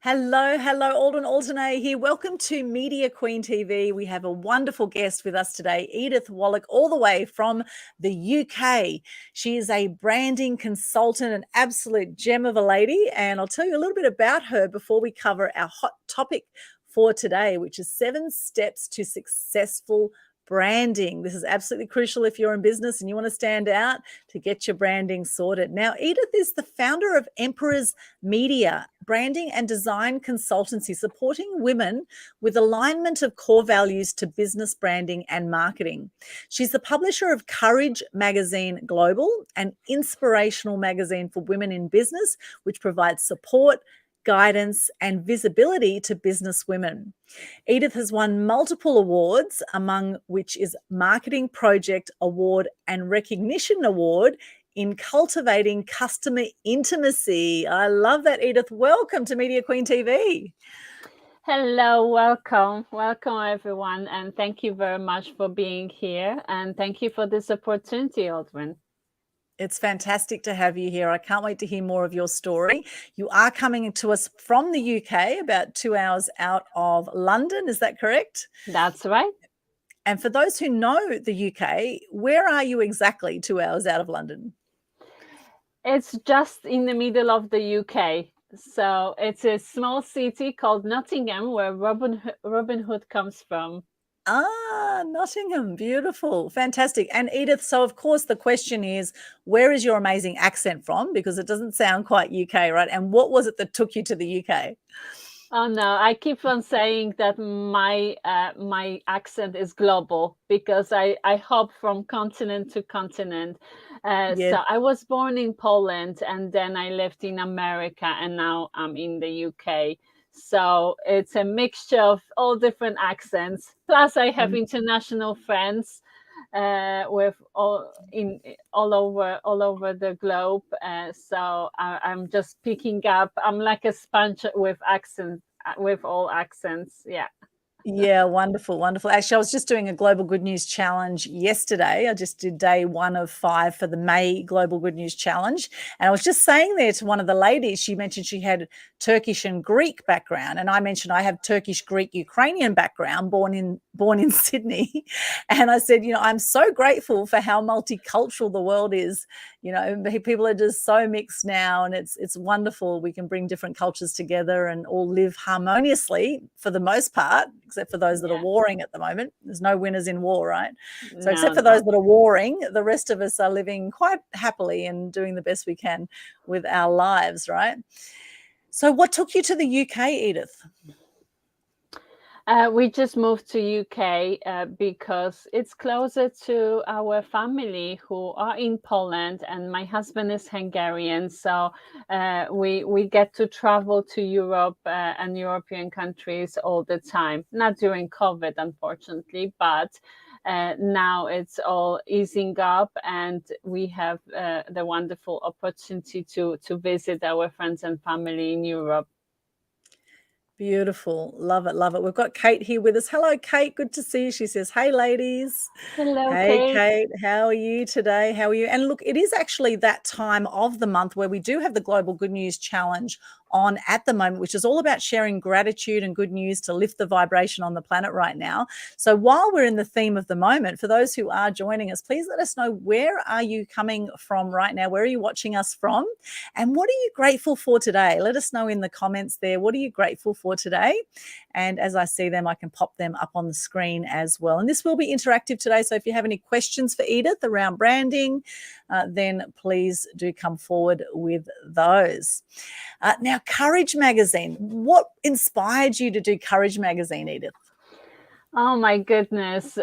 Hello, Aldwyn Altuney here. Welcome to Media Queen TV. We have a wonderful guest with us today, Edith Wolek, all the way from the UK. She is a branding consultant, an absolute gem of a lady, and I'll tell you a little bit about her before we cover our hot topic for today, which is 7 steps to successful branding. This is absolutely crucial if you're in business and you want to stand out to get your branding sorted. Now, Edith is the founder of Emperor's Media, branding and design consultancy, supporting women with alignment of core values to business branding and marketing. She's the publisher of Courage Magazine Global, an inspirational magazine for women in business, which provides support, guidance, and visibility to business women. Edith has won multiple awards, among which is Marketing Project Award and Recognition Award in cultivating customer intimacy. I love that, Edith. Welcome to Media Queen TV. Hello, welcome everyone, and thank you very much for being here, and thank you for this opportunity, Aldwyn. It's fantastic to have you here. I can't wait to hear more of your story. You are coming to us from the UK, about 2 hours out of London. Is that correct? That's right. And for those who know the UK, where are you exactly 2 hours out of London? It's just in the middle of the UK. So it's a small city called Nottingham, where Robin Hood comes from. Ah, Nottingham. Beautiful. Fantastic. And Edith, so of course the question is, where is your amazing accent from? Because it doesn't sound quite UK, right? And what was it that took you to the UK? Oh no, I keep on saying that my accent is global because I hop from continent to continent. Yes. So I was born in Poland, and then I lived in America, and now I'm in the UK. So it's a mixture of all different accents. Plus, I have international friends with all over the globe. So I'm just picking up. I'm like a sponge with all accents. Yeah. Yeah, wonderful, wonderful. Actually, I was just doing a Global Good News Challenge yesterday. I just did day 1 of 5 for the May Global Good News Challenge. And I was just saying there to one of the ladies, she mentioned she had Turkish and Greek background. And I mentioned I have Turkish, Greek, Ukrainian background, born in Sydney. And I said, I'm so grateful for how multicultural the world is. People are just so mixed now, and it's wonderful. We can bring different cultures together and all live harmoniously for the most part, except for those that are warring at the moment. There's no winners in war, right? So except for those that are warring, the rest of us are living quite happily and doing the best we can with our lives, right? So what took you to the UK, Edith? We just moved to UK because it's closer to our family who are in Poland, and my husband is Hungarian. So we get to travel to Europe and European countries all the time. Not during COVID, unfortunately, but now it's all easing up, and we have the wonderful opportunity to visit our friends and family in Europe. Beautiful. Love it. Love it. We've got Kate here with us. Hello, Kate. Good to see you. She says, hey, ladies. Hello, hey, Kate. How are you today? How are you? And look, it is actually that time of the month where we do have the Global Good News Challenge on at the moment, which is all about sharing gratitude and good news to lift the vibration on the planet right now. So while we're in the theme of the moment, for those who are joining us, please let us know, where are you coming from right now? Where are you watching us from? And what are you grateful for today? Let us know in the comments there. What are you grateful for today? And as I see them, I can pop them up on the screen as well. And this will be interactive today. So if you have any questions for Edith around branding, then please do come forward with those. Now, Courage Magazine. What inspired you to do Courage Magazine, Edith? Oh my goodness.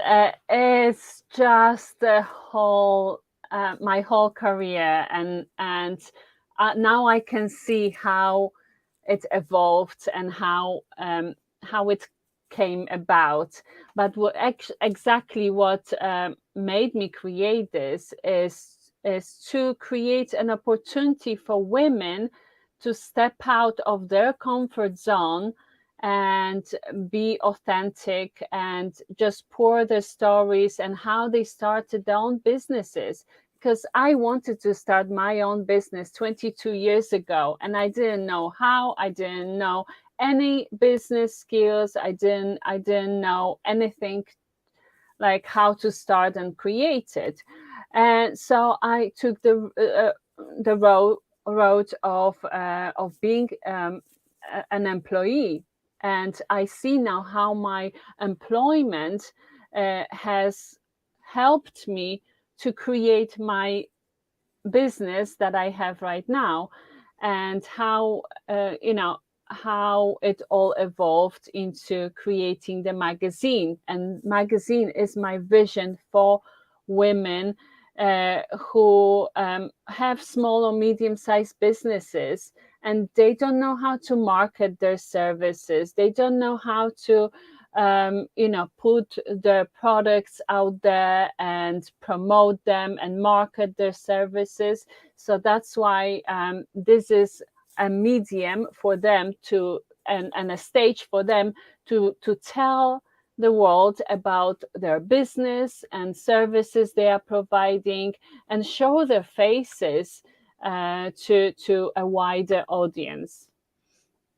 It's just the whole, my whole career. And now I can see how it evolved and how it came about. But exactly what made me create this is to create an opportunity for women to step out of their comfort zone and be authentic and just pour their stories and how they started their own businesses. because I wanted to start my own business 22 years ago, and I didn't know how. I didn't know any business skills. I didn't know anything like how to start and create it. And so I took the road of being an employee, and I see now how my employment has helped me to create my business that I have right now, and how how it all evolved into creating the magazine. And magazine is my vision for women who have small or medium-sized businesses, and they don't know how to market their services. They don't know how to put their products out there and promote them and market their services. So that's why this is a medium for them to, and a stage for them to tell the world about their business and services they are providing, and show their faces to a wider audience.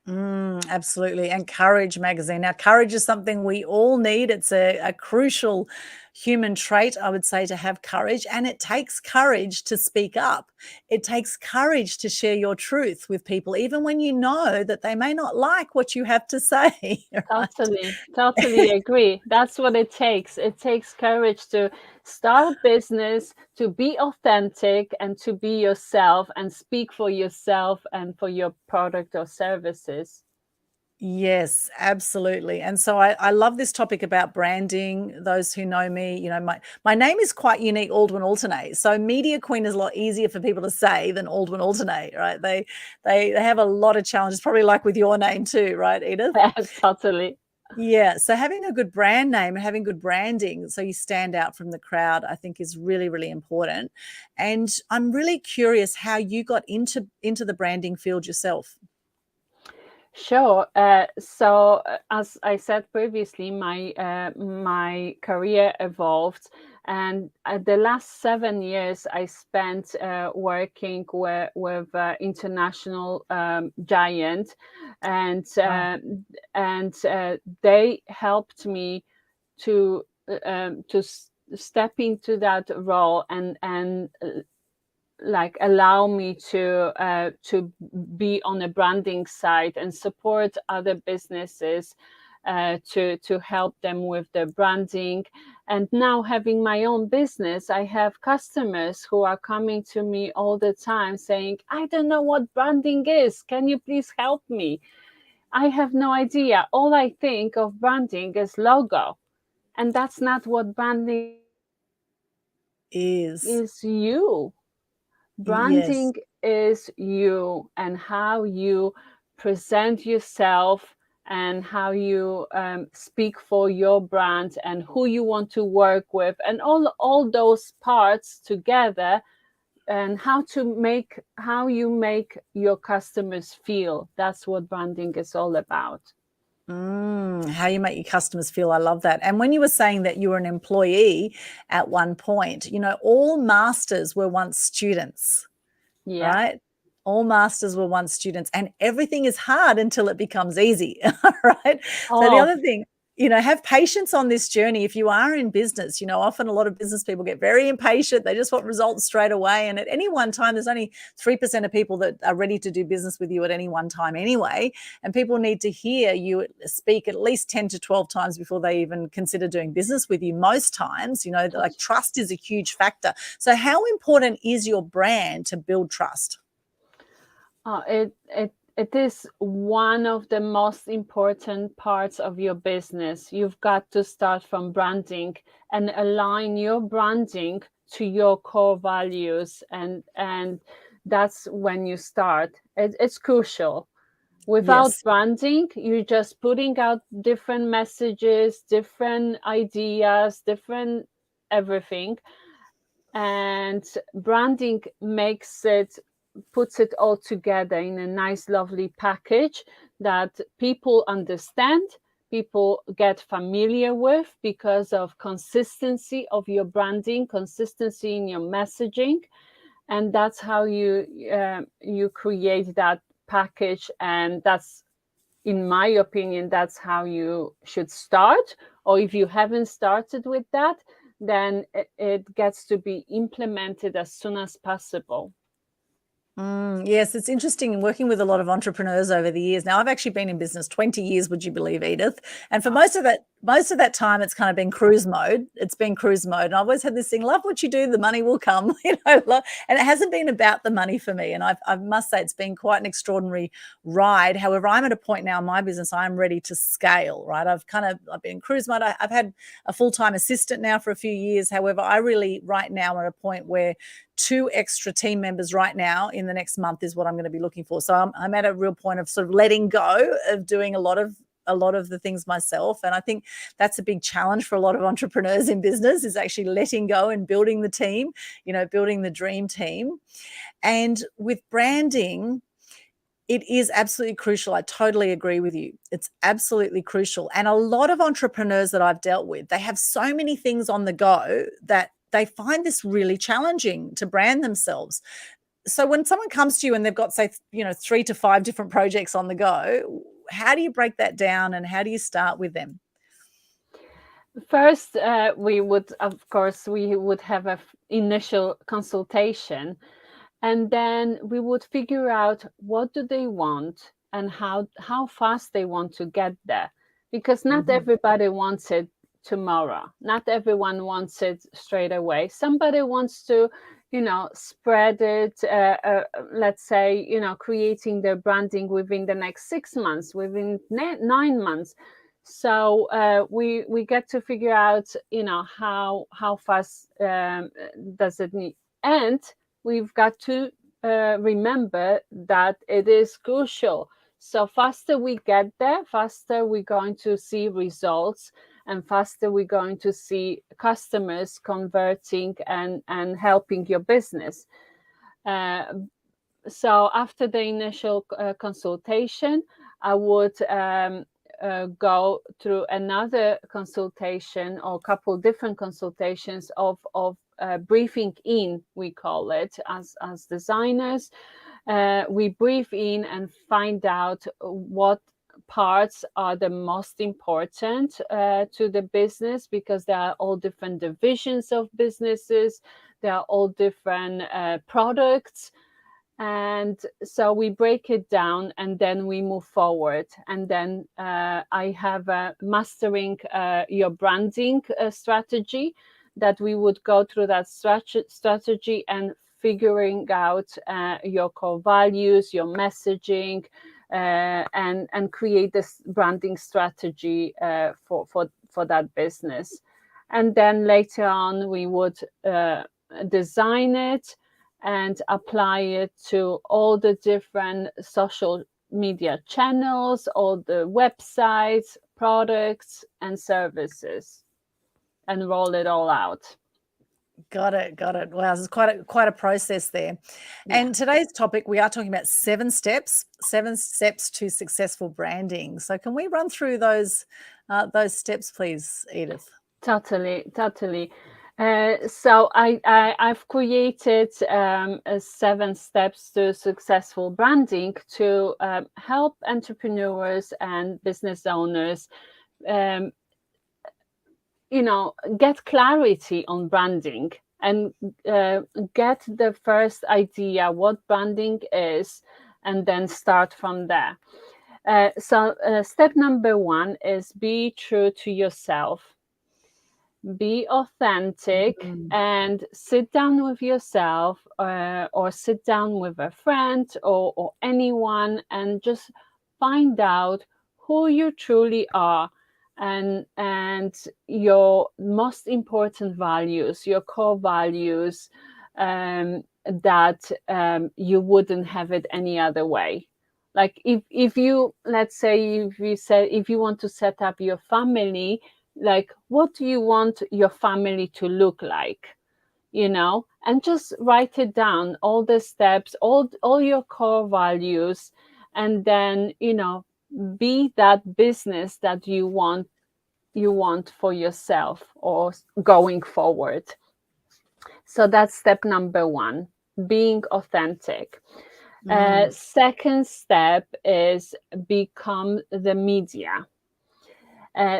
Absolutely. And Courage magazine. Now, courage is something we all need. It's a crucial human trait, I would say, to have courage. And it takes courage to speak up. It takes courage to share your truth with people, even when you know that they may not like what you have to say. Right? Totally agree. That's what it takes. It takes courage to start a business, to be authentic, and to be yourself and speak for yourself and for your product or services. Yes, absolutely. And so I love this topic about branding. Those who know me, my name is quite unique, Aldwyn Altuney. So Media Queen is a lot easier for people to say than Aldwyn Altuney, right? They have a lot of challenges, probably like with your name too, right, Edith? Totally. Yeah. So having a good brand name and having good branding so you stand out from the crowd, I think is really, really important. And I'm really curious how you got into the branding field yourself. Sure. As I said previously, my career evolved, and the last 7 years I spent working with international giant, and they helped me to step into that role and like allow me to be on a branding side and support other businesses to help them with their branding. And now, having my own business, I have customers who are coming to me all the time saying, I don't know what branding is. Can you please help me? I have no idea. All I think of branding is logo. And that's not what branding is. You. Yes. Branding is you, and how you present yourself, and how you speak for your brand, and who you want to work with, and all those parts together, and how you make your customers feel. That's what branding is all about. How you make your customers feel. I love that. And when you were saying that you were an employee at one point, all masters were once students, Yeah. right? All masters were once students, and everything is hard until it becomes easy, right? So the Oh, other thing, have patience on this journey. If you are in business, often a lot of business people get very impatient. They just want results straight away. And at any one time, there's only 3% of people that are ready to do business with you at any one time anyway. And people need to hear you speak at least 10 to 12 times before they even consider doing business with you. Most times, like trust is a huge factor. So how important is your brand to build trust? It is one of the most important parts of your business. You've got to start from branding and align your branding to your core values, and that's when you start. It's crucial. Without Yes. branding, you're just putting out different messages, different ideas, different everything. And branding puts it all together in a nice, lovely package that people understand, people get familiar with because of consistency of your branding, consistency in your messaging, and that's how you create that package. And that's, in my opinion, that's how you should start. Or if you haven't started with that, then it gets to be implemented as soon as possible. Yes, it's interesting working with a lot of entrepreneurs over the years. Now, I've actually been in business 20 years, would you believe, Edith? And for most of that time, it's kind of been cruise mode. It's been cruise mode. And I've always had this thing, love what you do, the money will come, and it hasn't been about the money for me. And I must say it's been quite an extraordinary ride. However, I'm at a point now in my business, I'm ready to scale, right? I've been in cruise mode. I've had a full-time assistant now for a few years. However, I really right now am at a point where 2 extra team members right now in the next month is what I'm going to be looking for. So I'm at a real point of sort of letting go of doing a lot of the things myself. And I think that's a big challenge for a lot of entrepreneurs in business, is actually letting go and building the team, building the dream team. And with branding, it is absolutely crucial. I totally agree with you. It's absolutely crucial. And a lot of entrepreneurs that I've dealt with, they have so many things on the go that they find this really challenging to brand themselves. So when someone comes to you and they've got, say, 3 to 5 different projects on the go, how do you break that down and how do you start with them? First, we would have an initial consultation, and then we would figure out what do they want and how fast they want to get there, because not everybody wants it tomorrow. Not everyone wants it straight away. Somebody wants to, spread it, let's say, creating their branding within the next 6 months, within 9 months. So we get to figure out, how fast does it need. And we've got to remember that it is crucial. So faster we get there, faster we're going to see results, and faster we're going to see customers converting and helping your business. So after the initial consultation, I would go through another consultation, or a couple different consultations of briefing in, we call it, as designers. We brief in and find out what parts are the most important to the business, because there are all different divisions of businesses, there are all different products. And so we break it down and then we move forward. And then I have a mastering your branding strategy, that we would go through that strategy and figuring out your core values, your messaging, and create this branding strategy for that business. And then later on, we would design it and apply it to all the different social media channels, all the websites, products, and services, and roll it all out. Got it. Wow, there's quite a process there. Yeah. And today's topic, we are talking about 7 steps to successful branding. So can we run through those steps, please, Edith? Totally. So I've created 7 steps to successful branding to help entrepreneurs and business owners get clarity on branding and get the first idea what branding is, and then start from there. So step number 1 is be true to yourself. Be authentic and sit down with yourself or sit down with a friend or anyone and just find out who you truly are, and your most important values, your core values, that you wouldn't have it any other way. Like if you, let's say, if you want to set up your family, like what do you want your family to look like, and just write it down, all the steps, all your core values, and then be that business that you want for yourself or going forward. So that's step number one, being authentic. Second step is become the media.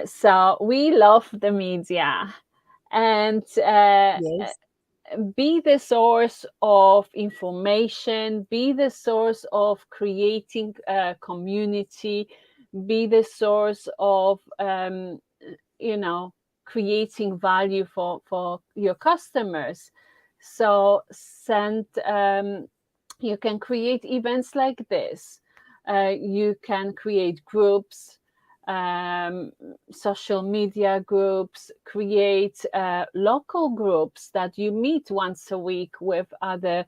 So we love the media, and Yes. be the source of information, be the source of creating a community, be the source of creating value for your customers. So you can create events like this. You can create groups, social media groups, create local groups that you meet once a week with other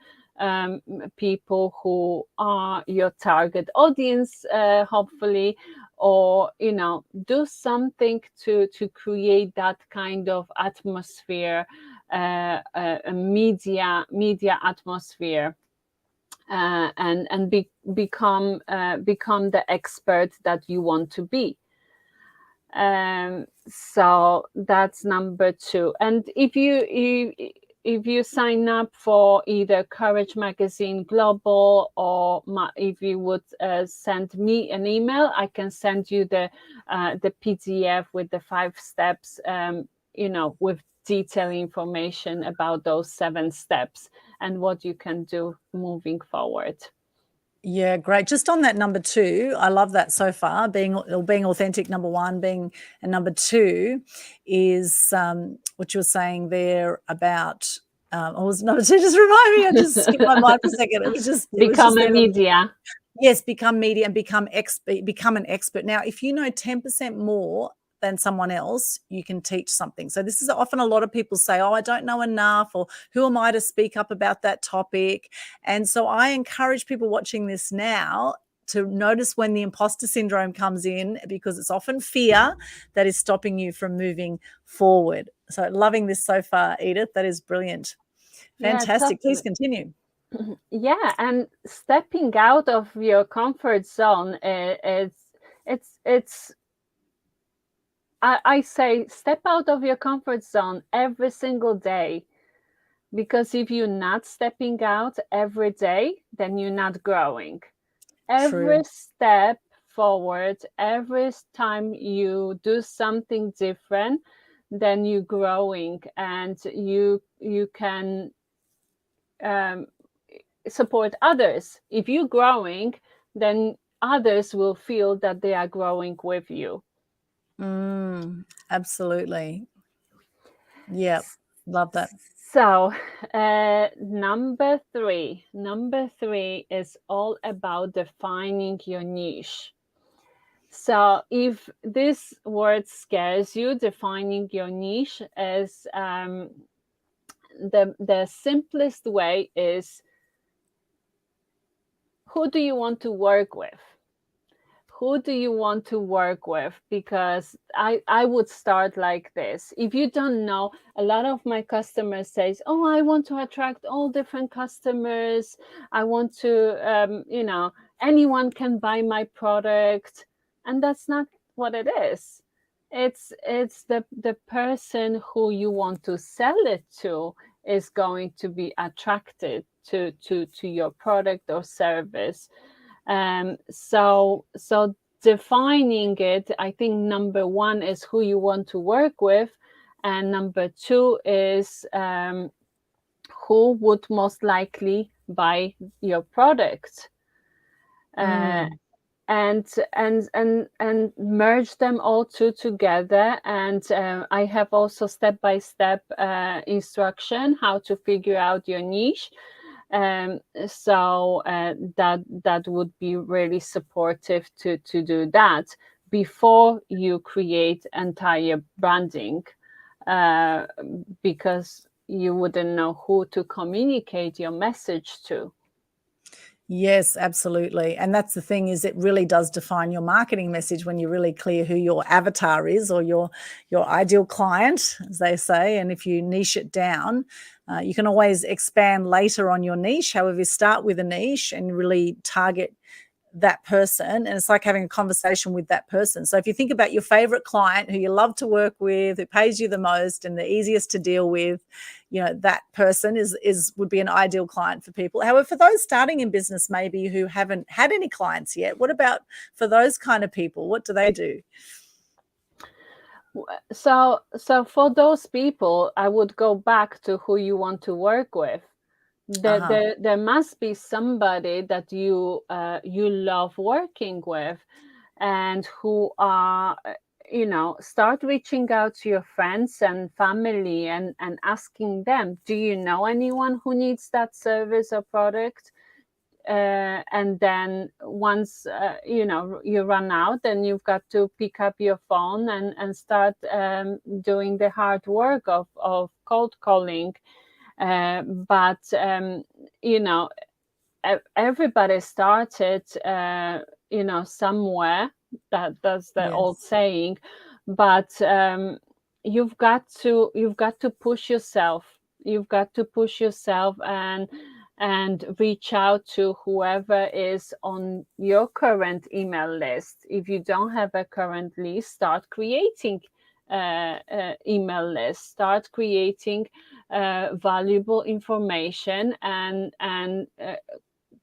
people who are your target audience, hopefully, or do something to create that kind of atmosphere, a media atmosphere. And become the expert that you want to be. So that's number two. And if you sign up for either Courage Magazine Global, or if you would send me an email, I can send you the PDF with the 5 steps, with detailed information about those 7 steps and what you can do moving forward. Yeah, great. Just on that number 2, I love that so far. Being authentic, number 1, and number 2 is what you were saying there about. Was number 2? Just remind me. I just skipped my mind for a second. It was just become a media. Yes, become media and become an expert. Now, if you know 10% more than someone else, you can teach something. So this is often a lot of people say, oh, I don't know enough, or who am I to speak up about that topic? And so I encourage people watching this now to notice when the imposter syndrome comes in, because it's often fear that is stopping you from moving forward. So loving this so far, Edith. That is brilliant. Fantastic. Yeah, please continue. Yeah, and stepping out of your comfort zone, I say step out of your comfort zone every single day, because if you're not stepping out every day, then you're not growing. Every step forward, every time you do something different, then you're growing, and you can support others. If you're growing, then others will feel that they are growing with you. Absolutely. Yeah, love that. So number three is all about defining your niche. So if this word scares you, defining your niche is the simplest way is, who do you want to work with? Who do you want to work with? Because I would start like this. If you don't know, a lot of my customers says, oh, I want to attract all different customers. I want to, anyone can buy my product. And that's not what it is. It's the person who you want to sell it to is going to be attracted to your product or service. So defining it, I think number 1 is who you want to work with, and number 2 is who would most likely buy your product. And merge them all two together. And I have also step-by-step instruction how to figure out your niche. So that would be really supportive to do that before you create entire branding, because you wouldn't know who to communicate your message to. Yes, absolutely. And that's the thing, is it really does define your marketing message when you're really clear who your avatar is, or your ideal client, as they say. And if you niche it down, you can always expand later on your niche. However, start with a niche and really target that person, and it's like having a conversation with that person. So if you think about your favorite client who you love to work with, who pays you the most and the easiest to deal with, that person would be an ideal client for people. However, for those starting in business, maybe who haven't had any clients yet, what about for those kind of people? What do they do? So for those people, I would go back to who you want to work with. There must be somebody that you love working with, and who are, start reaching out to your friends and family and asking them, do you know anyone who needs that service or product? And then once you run out, then you've got to pick up your phone and start doing the hard work of cold calling. But everybody started somewhere. That's the old saying. But you've got to push yourself. You've got to push yourself and reach out to whoever is on your current email list. If you don't have a current list, start creating email list. Start creating valuable information and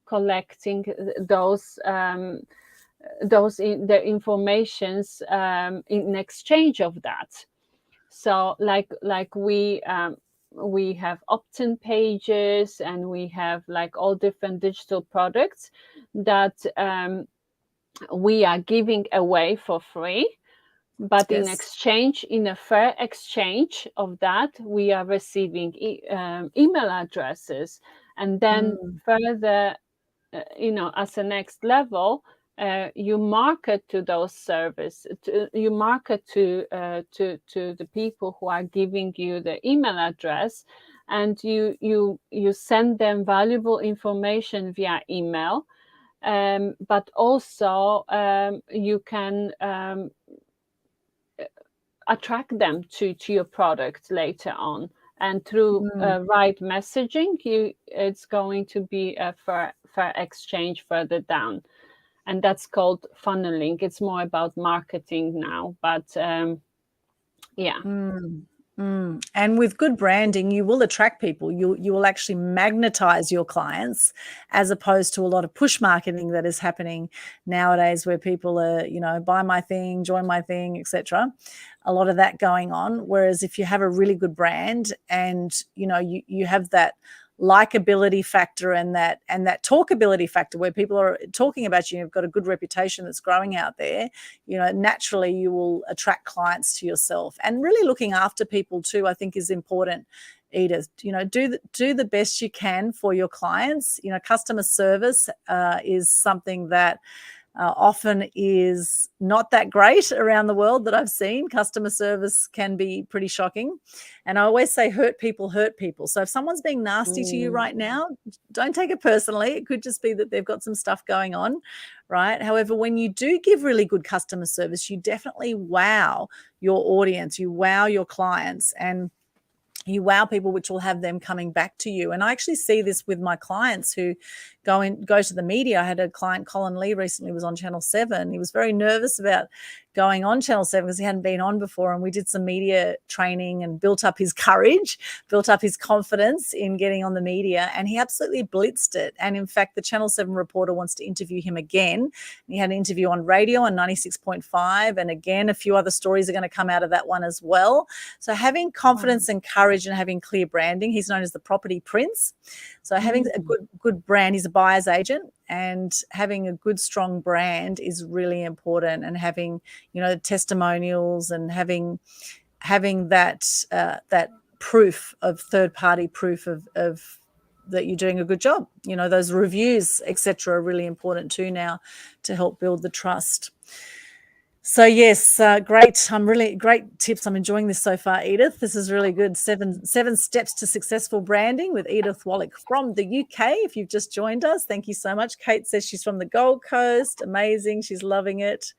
collecting the informations in exchange of that. So like we have opt-in pages, and we have like all different digital products that we are giving away for free. But in exchange, in a fair exchange of that, we are receiving email addresses. And then further, as a next level, you market to those services. You market to the people who are giving you the email address, and you send them valuable information via email. But also you can attract them to your product later on, and through right messaging, it's going to be a fair exchange further down, and that's called funneling. It's more about marketing now, but And with good branding, you will attract people. You will actually magnetize your clients, as opposed to a lot of push marketing that is happening nowadays, where people are, buy my thing, join my thing, etc. A lot of that going on. Whereas if you have a really good brand, and you have that likability factor and that talkability factor, where people are talking about you, you've got a good reputation that's growing out there, naturally you will attract clients to yourself. And really looking after people too, I think, is important, Edith. Do the best you can for your clients. Customer service is something that often is not that great around the world that I've seen. Customer service can be pretty shocking. And I always say, hurt people hurt people. So if someone's being nasty to you right now, don't take it personally. It could just be that they've got some stuff going on, right? However, when you do give really good customer service, you definitely wow your audience, you wow your clients, and you wow people, which will have them coming back to you. And I actually see this with my clients who go to the media. I had a client, Colin Lee, recently was on Channel 7. He was very nervous about going on Channel 7 because he hadn't been on before. And we did some media training and built up his courage, built up his confidence in getting on the media. And he absolutely blitzed it. And in fact, the Channel 7 reporter wants to interview him again. He had an interview on radio on 96.5. And again, a few other stories are going to come out of that one as well. So having confidence and courage and having clear branding. He's known as the property prince. So having a good brand, he's a buyer's agent, and having a good, strong brand is really important. And having, testimonials, and having that proof of third-party proof of that you're doing a good job. Those reviews, etc., are really important too now to help build the trust. So yes, great. Great tips. I'm enjoying this so far, Edith. This is really good. Seven steps to successful branding with Edith Wolek from the UK. If you've just joined us, thank you so much. Kate says she's from the Gold Coast. Amazing. She's loving it.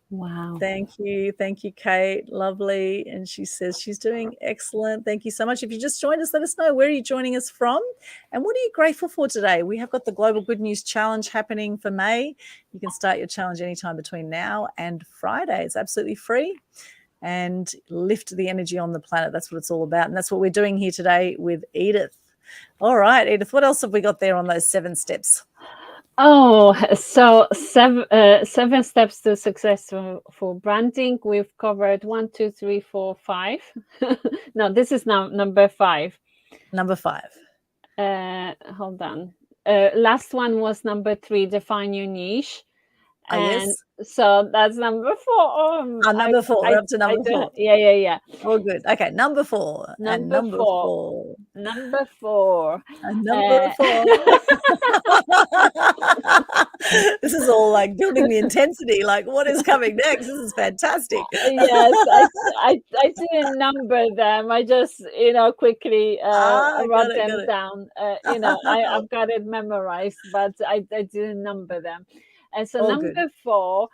Wow. Thank you, Kate. Lovely. And she says she's doing excellent. Thank you so much. If you just joined us, let us know, where are you joining us from and what are you grateful for today? We have got the Global Good News Challenge happening for May. You can start your challenge anytime between now and Friday. It's absolutely free. And lift the energy on the planet. That's what it's all about. And that's what we're doing here today with Edith. All right, Edith, what else have we got there on those 7 steps? Oh, so 7 steps to successful branding. We've covered 1, 2, 3, 4, 5. No, this is now number 5. Number 5. Hold on. Last one was number 3, define your niche. And yes. so that's number 4. Number 4. We're up to number 4. Yeah. Oh, good. Okay, number 4. Number 4. Number 4. Number 4. This is all like building the intensity. Like, what is coming next? This is fantastic. Yes, I didn't number them. I just quickly wrote them down. I've got it memorized, but I didn't number them. And so number good. 4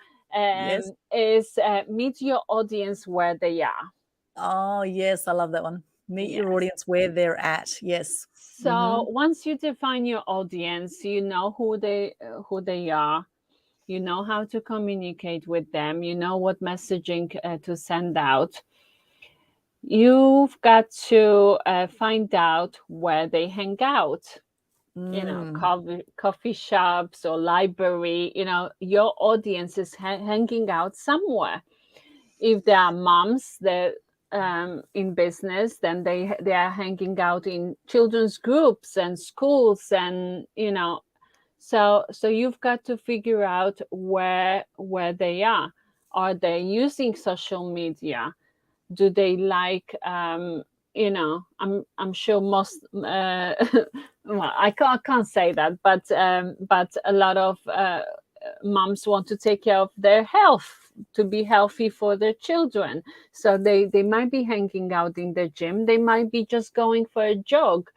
is meet your audience where they are. Oh, yes, I love that one. Meet your audience where they're at. Yes. So once you define your audience, you know who they are. You know how to communicate with them. You know what messaging to send out. You've got to find out where they hang out. Coffee shops or library. Your audience is hanging out somewhere. If there are moms that in business, then they are hanging out in children's groups and schools, and so you've got to figure out where they are. Are they using social media? Do they like I'm sure most well, I can't say that, but a lot of moms want to take care of their health, to be healthy for their children. So they might be hanging out in the gym. They might be just going for a jog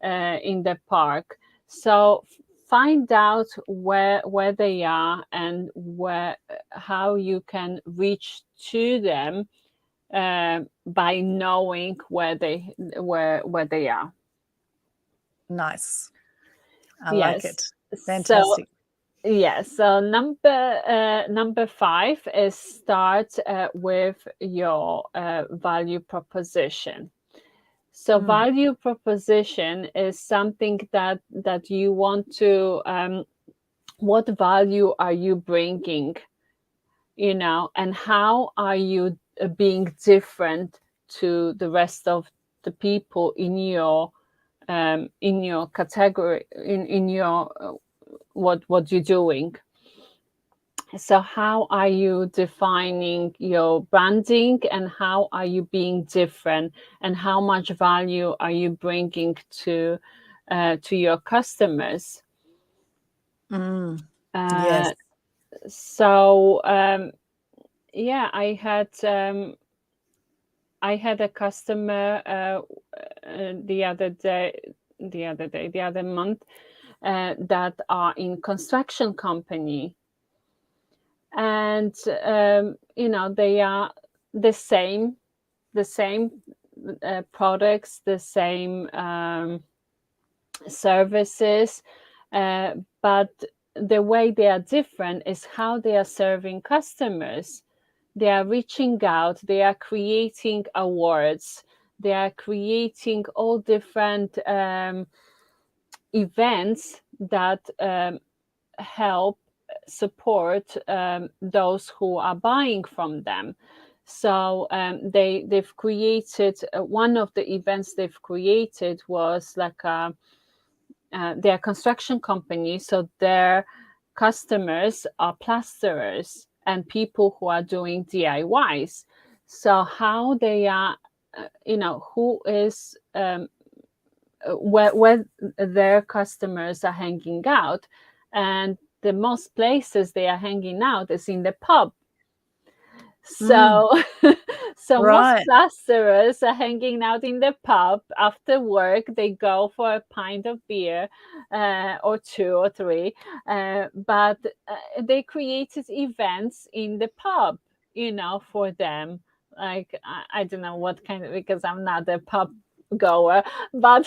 in the park. So find out where they are and how you can reach to them by knowing where they are. Nice. I like it. Fantastic. So number 5 is start with your value proposition. So value proposition is something that you want to, what value are you bringing, and how are you being different to the rest of the people in your category, in your what you're doing. So how are you defining your branding, and how are you being different, and how much value are you bringing to your customers? Yes. So I had a customer the other month that are in construction company, and they are the same products, the same services, but the way they are different is how they are serving customers. They are reaching out, they are creating awards, they are creating all different events that help support those who are buying from them. So they've created, one of the events they've created was like their construction company, so their customers are plasterers and people who are doing DIYs. So how they are, who is where their customers are hanging out, and the most places they are hanging out is in the pub. So, so most Right. plasterers are hanging out in the pub after work. They go for a pint of beer, or two or three, but they created events in the pub, for them. Like, I don't know what kind of, because I'm not a pub goer, but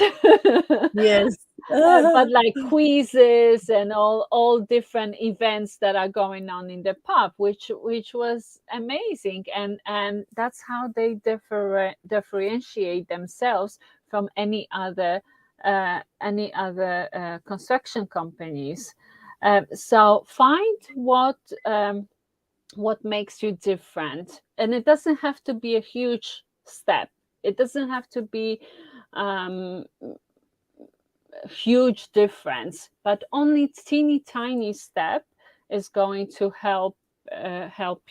Yes. but like quizzes and all different events that are going on in the pub, which was amazing, and that's how they differentiate themselves from any other construction companies. So find what makes you different, and it doesn't have to be a huge step. It doesn't have to be um, huge difference, but only teeny tiny step is going to help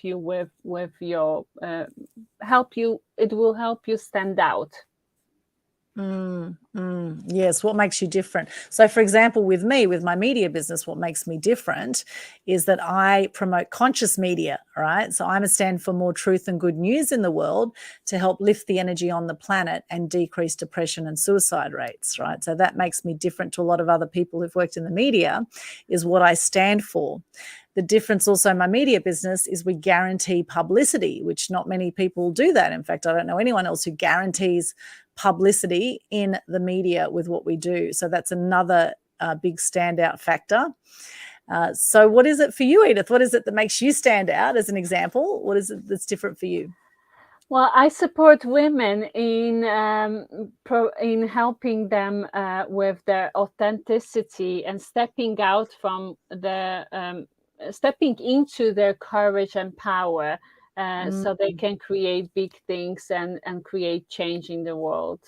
you with your help you it will help you stand out. Yes, what makes you different? So, for example, with me, with my media business, what makes me different is that I promote conscious media, right? So I'm a stand for more truth and good news in the world to help lift the energy on the planet and decrease depression and suicide rates, right? So that makes me different to a lot of other people who've worked in the media, is what I stand for. The difference also in my media business is we guarantee publicity, which not many people do that. In fact, I don't know anyone else who guarantees publicity in the media with what we do. So that's another big standout factor. So what is it for you, Edith? What is it that makes you stand out as an example? What is it that's different for you? Well, I support women in helping them with their authenticity and stepping out from stepping into their courage and power, so they can create big things and create change in the world.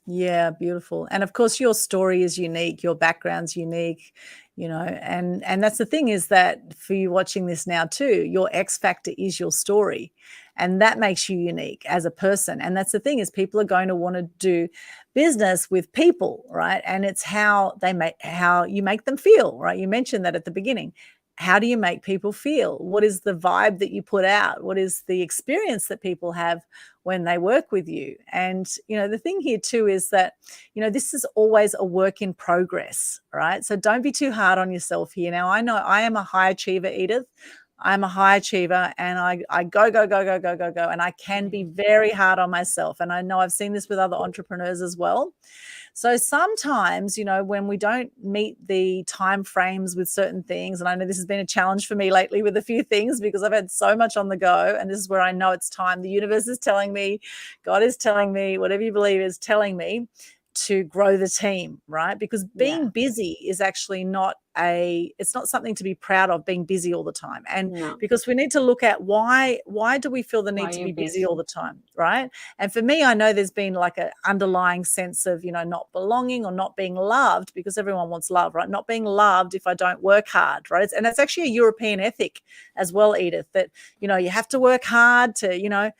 Yeah, beautiful. And of course, your story is unique. Your background's unique, and that's the thing, is that for you watching this now too, your X factor is your story, and that makes you unique as a person. And that's the thing, is people are going to want to do business with people, right? And it's how you make them feel, right? You mentioned that at the beginning. How do you make people feel? What is the vibe that you put out? What is the experience that people have when they work with you? And, the thing here too is that, this is always a work in progress, right? So don't be too hard on yourself here. Now, I know I am a high achiever, Edith. I'm a high achiever, and I go, go, go, go, go, go, go. And I can be very hard on myself. And I know I've seen this with other entrepreneurs as well. So sometimes, when we don't meet the time frames with certain things, and I know this has been a challenge for me lately with a few things because I've had so much on the go, and this is where I know it's time. The universe is telling me, God is telling me, whatever you believe is telling me to grow the team, right? Because being busy is actually it's not something to be proud of, being busy all the time. And because we need to look at why do we feel the need to be busy all the time, right? And for me, I know there's been like an underlying sense of, not belonging or not being loved, because everyone wants love, right? Not being loved if I don't work hard, right? And that's actually a European ethic as well, Edith, that, you have to work hard to,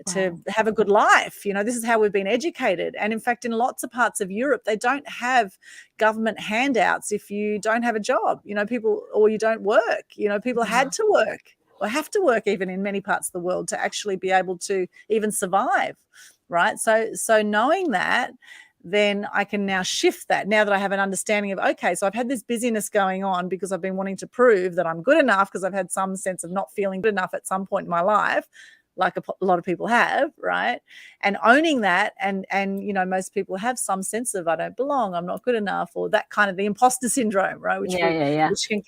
to have a good life. This is how we've been educated. And in fact, in lots of parts of Europe, they don't have government handouts if you don't have a job, people, or you don't work, people had to work, or have to work even in many parts of the world, to actually be able to even survive, right? So knowing that, then I can now shift that, now that I have an understanding of, okay, so I've had this busyness going on because I've been wanting to prove that I'm good enough, because I've had some sense of not feeling good enough at some point in my life, like a lot of people have, right? And owning that, and most people have some sense of, I don't belong, I'm not good enough, or that kind of the imposter syndrome, right? Which can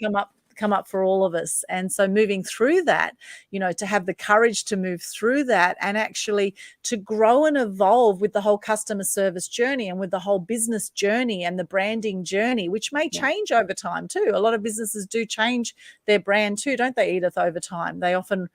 come up for all of us. And so moving through that, to have the courage to move through that, and actually to grow and evolve with the whole customer service journey, and with the whole business journey, and the branding journey, which may change over time too. A lot of businesses do change their brand too, don't they, Edith, over time? They often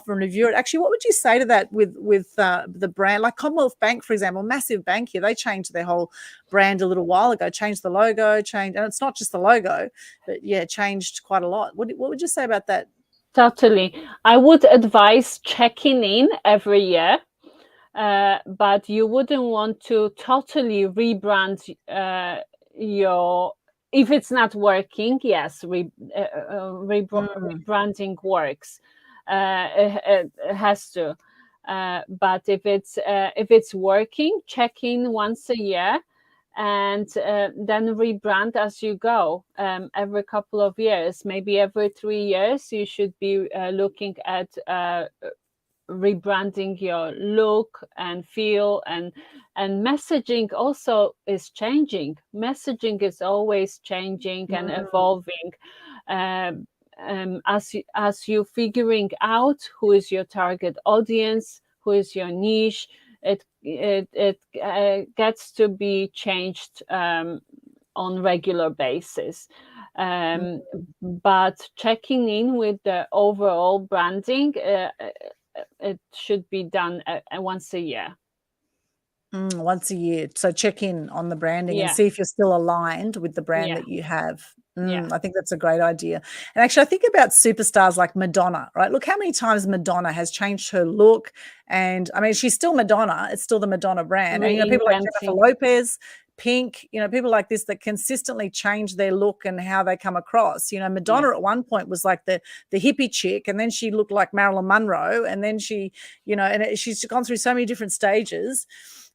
review it. Actually, what would you say to that with the brand? Like Commonwealth Bank, for example, massive bank here, they changed their whole brand a little while ago, changed the logo, and it's not just the logo, but changed quite a lot. What would you say about that? Totally. I would advise checking in every year, but you wouldn't want to totally rebrand if it's not working. Yes, rebranding works. it has to. But if it's working, check in once a year, and then rebrand as you go. Every couple of years, maybe every 3 years, you should be looking at rebranding your look and feel, and messaging also is changing. Messaging is always changing and evolving. As you figuring out who is your target audience, who is your niche, it gets to be changed on regular basis. But checking in with the overall branding, it should be done once a year. Once a year. So check in on the branding and see if you're still aligned with the brand that you have. I think that's a great idea. And actually, I think about superstars like Madonna, right? Look how many times Madonna has changed her look. And I mean, she's still Madonna. It's still the Madonna brand. And, people like Jennifer Lopez, Pink, people like this that consistently change their look and how they come across. Madonna at one point was like the hippie chick, and then she looked like Marilyn Monroe, and then she, and she's gone through so many different stages.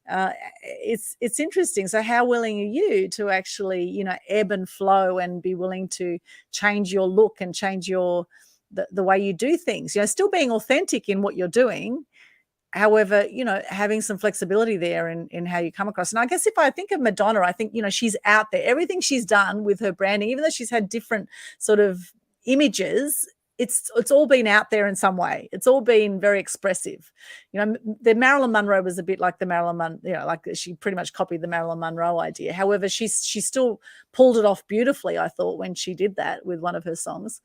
It's interesting. So how willing are you to actually, ebb and flow and be willing to change your look and change the way you do things, still being authentic in what you're doing. However, having some flexibility there in how you come across. And I guess if I think of Madonna, I think, she's out there. Everything she's done with her branding, even though she's had different sort of images, it's all been out there in some way. It's all been very expressive. The Marilyn Monroe was a bit like the like she pretty much copied the Marilyn Monroe idea. However, she still pulled it off beautifully, I thought, when she did that with one of her songs.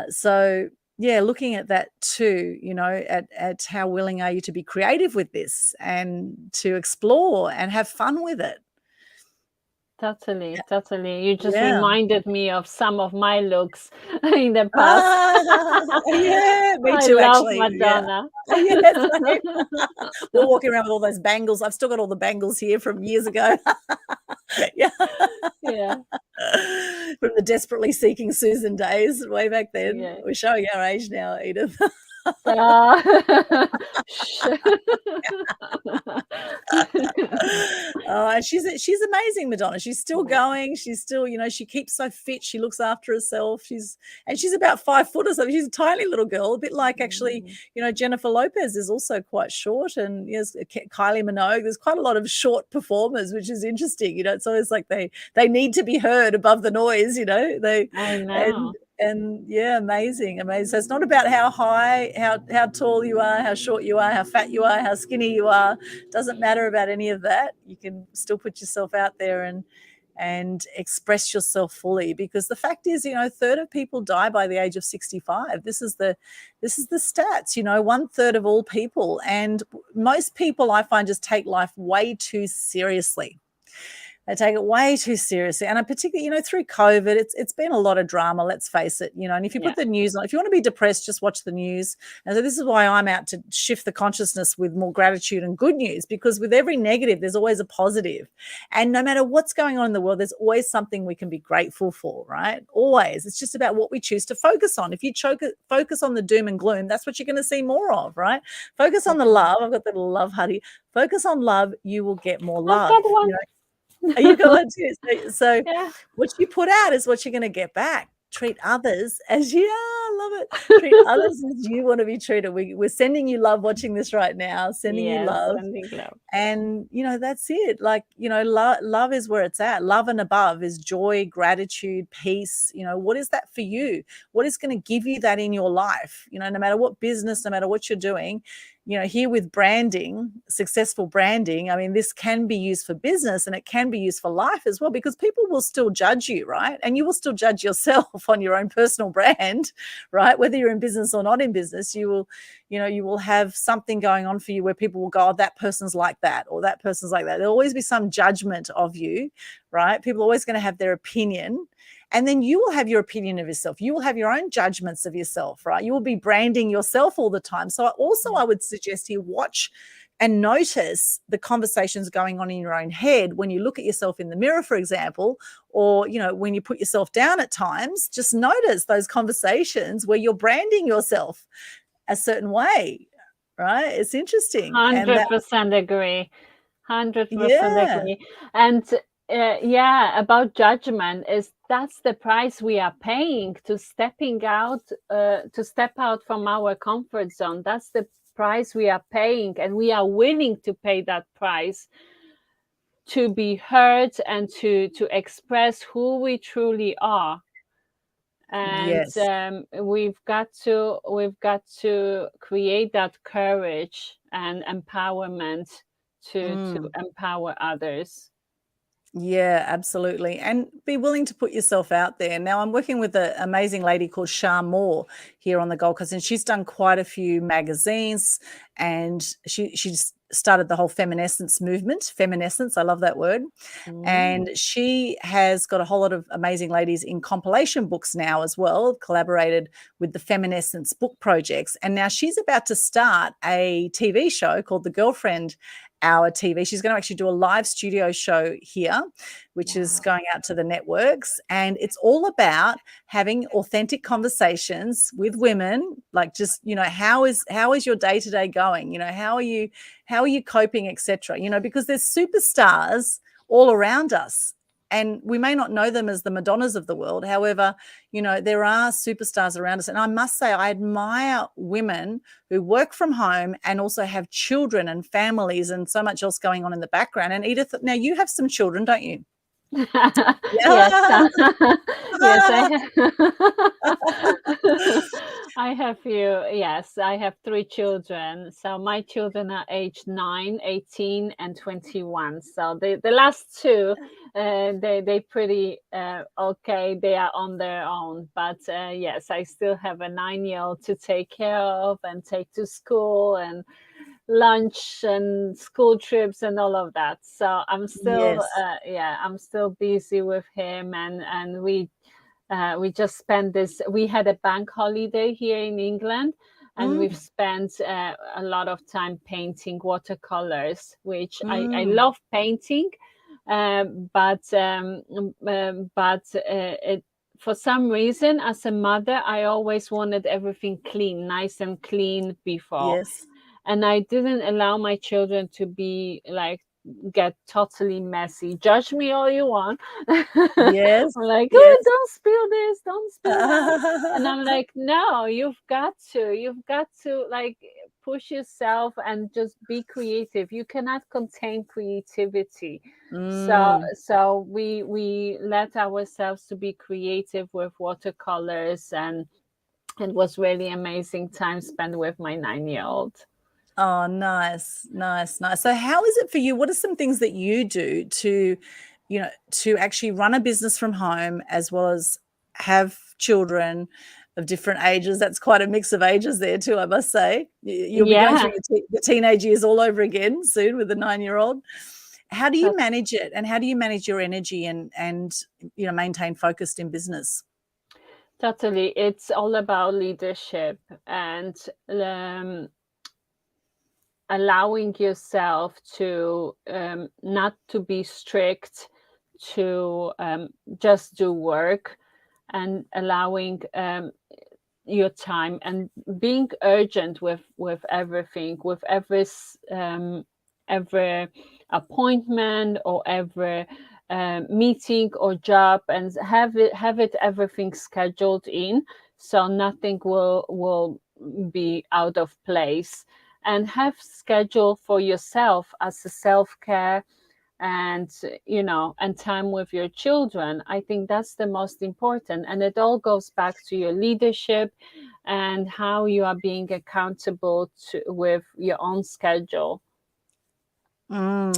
So yeah, looking at that too, at how willing are you to be creative with this and to explore and have fun with it. Totally. You just reminded me of some of my looks in the past. Yeah, me too, I love actually. Madonna. Yeah. Yes, we're walking around with all those bangles. I've still got all the bangles here from years ago. Yeah. From the desperately seeking Susan days way back then. Yeah. We're showing our age now, Edith. She's amazing, Madonna. She's still going. She's still, she keeps so fit. She looks after herself. She's about 5 foot or something. She's a tiny little girl, a bit like actually, Jennifer Lopez is also quite short, and yes, Kylie Minogue. There's quite a lot of short performers, which is interesting. It's always like they need to be heard above the noise. I know. And yeah, amazing. So it's not about how high, how tall you are, how short you are, how fat you are, how skinny you are. Doesn't matter about any of that. You can still put yourself out there and express yourself fully, because the fact is, a third of people die by the age of 65. This is the stats, 1/3 of all people. And most people, I find, just take life way too seriously. They take it way too seriously. And particularly, through COVID, it's been a lot of drama, let's face it, and if you put the news on, if you want to be depressed, just watch the news. And so this is why I'm out to shift the consciousness with more gratitude and good news, because with every negative, there's always a positive. And no matter what's going on in the world, there's always something we can be grateful for, right? Always. It's just about what we choose to focus on. If you focus on the doom and gloom, that's what you're going to see more of, right? Focus on the love. I've got the little love honey. Focus on love, you will get more love. I've got one. Are you going to? So what you put out is what you're going to get back. Treat others as you are. I love it. Treat others as you want to be treated. We're sending you love watching this right now. Sending you love. And, that's it. Like, love is where it's at. Love and above is joy, gratitude, peace. What is that for you? What is going to give you that in your life? No matter what business, no matter what you're doing, here with branding, successful branding, I mean, this can be used for business and it can be used for life as well, because people will still judge you, right? And you will still judge yourself on your own personal brand, right? Whether you're in business or not in business, you will have something going on for you where people will go, oh, that person's like that, or that person's like that. There'll always be some judgment of you, right? People are always going to have their opinion. And then you will have your opinion of yourself. You will have your own judgments of yourself, right? You will be branding yourself all the time. So also I would suggest here, watch and notice the conversations going on in your own head when you look at yourself in the mirror, for example, or, you know, when you put yourself down at times. Just notice those conversations where you're branding yourself a certain way, right? It's interesting. And that, 100% agree. 100% yeah, agree. And yeah, about judgment is that's the price we are paying to stepping out, to step out from our comfort zone. That's the price we are paying, and we are willing to pay that price to be heard and to express who we truly are. And yes. we've got to create that courage and empowerment to empower others. Yeah, absolutely. And be willing to put yourself out there. Now, I'm working with an amazing lady called Shah Moore here on the Gold Coast, and she's done quite a few magazines, and she's started the whole feminescence movement. Feminescence, I love that word. And she has got a whole lot of amazing ladies in compilation books now as well, collaborated with the Feminescence book projects. And now she's about to start a TV show called The Girlfriend Hour TV. She's going to actually do a live studio show here, which is going out to the networks. And it's all about having authentic conversations with women, like just, you know, how is your day-to-day going? You know, how are you coping, etc. You know, because there's superstars all around us, and we may not know them as the Madonnas of the world. However, you know, there are superstars around us. And I must say, I admire women who work from home and also have children and families and so much else going on in the background. And Edith, now you have some children, don't you? Yes, yes, I have few. Yes, I have 3 children. So my children are aged 9, 18, and 21. So the last two, they pretty okay. They are on their own. But yes, I still have a 9-year-old to take care of and take to school and lunch and school trips and all of that. So I'm still Yes. I'm still busy with him, and we just spent this. We had a bank holiday here in England, and we've spent a lot of time painting watercolors, which I love painting, but it, for some reason, as a mother, I always wanted everything clean, nice and clean before. Yes. And I didn't allow my children to be like get totally messy. Judge me all you want. Yes. I'm like, Yes. oh, don't spill this, don't spill that. And I'm like, no, you've got to like push yourself and just be creative. You cannot contain creativity. So we let ourselves to be creative with watercolors, and it was really amazing time spent with my 9-year-old. Oh, nice, nice, nice. So how is it for you? What are some things that you do to, you know, to actually run a business from home as well as have children of different ages? That's quite a mix of ages there too, I must say. You'll be going Yeah. through your teenage years all over again soon with a 9-year-old. How do you manage it, and how do you manage your energy and you know, maintain focused in business? Totally. It's all about leadership and allowing yourself to not to be strict, to just do work, and allowing your time, and being urgent with everything, with every appointment or every meeting or job, and have it everything scheduled in, so nothing will be out of place. And have schedule for yourself as a self-care, and you know, and time with your children. I think that's the most important, and it all goes back to your leadership and how you are being accountable to with your own schedule.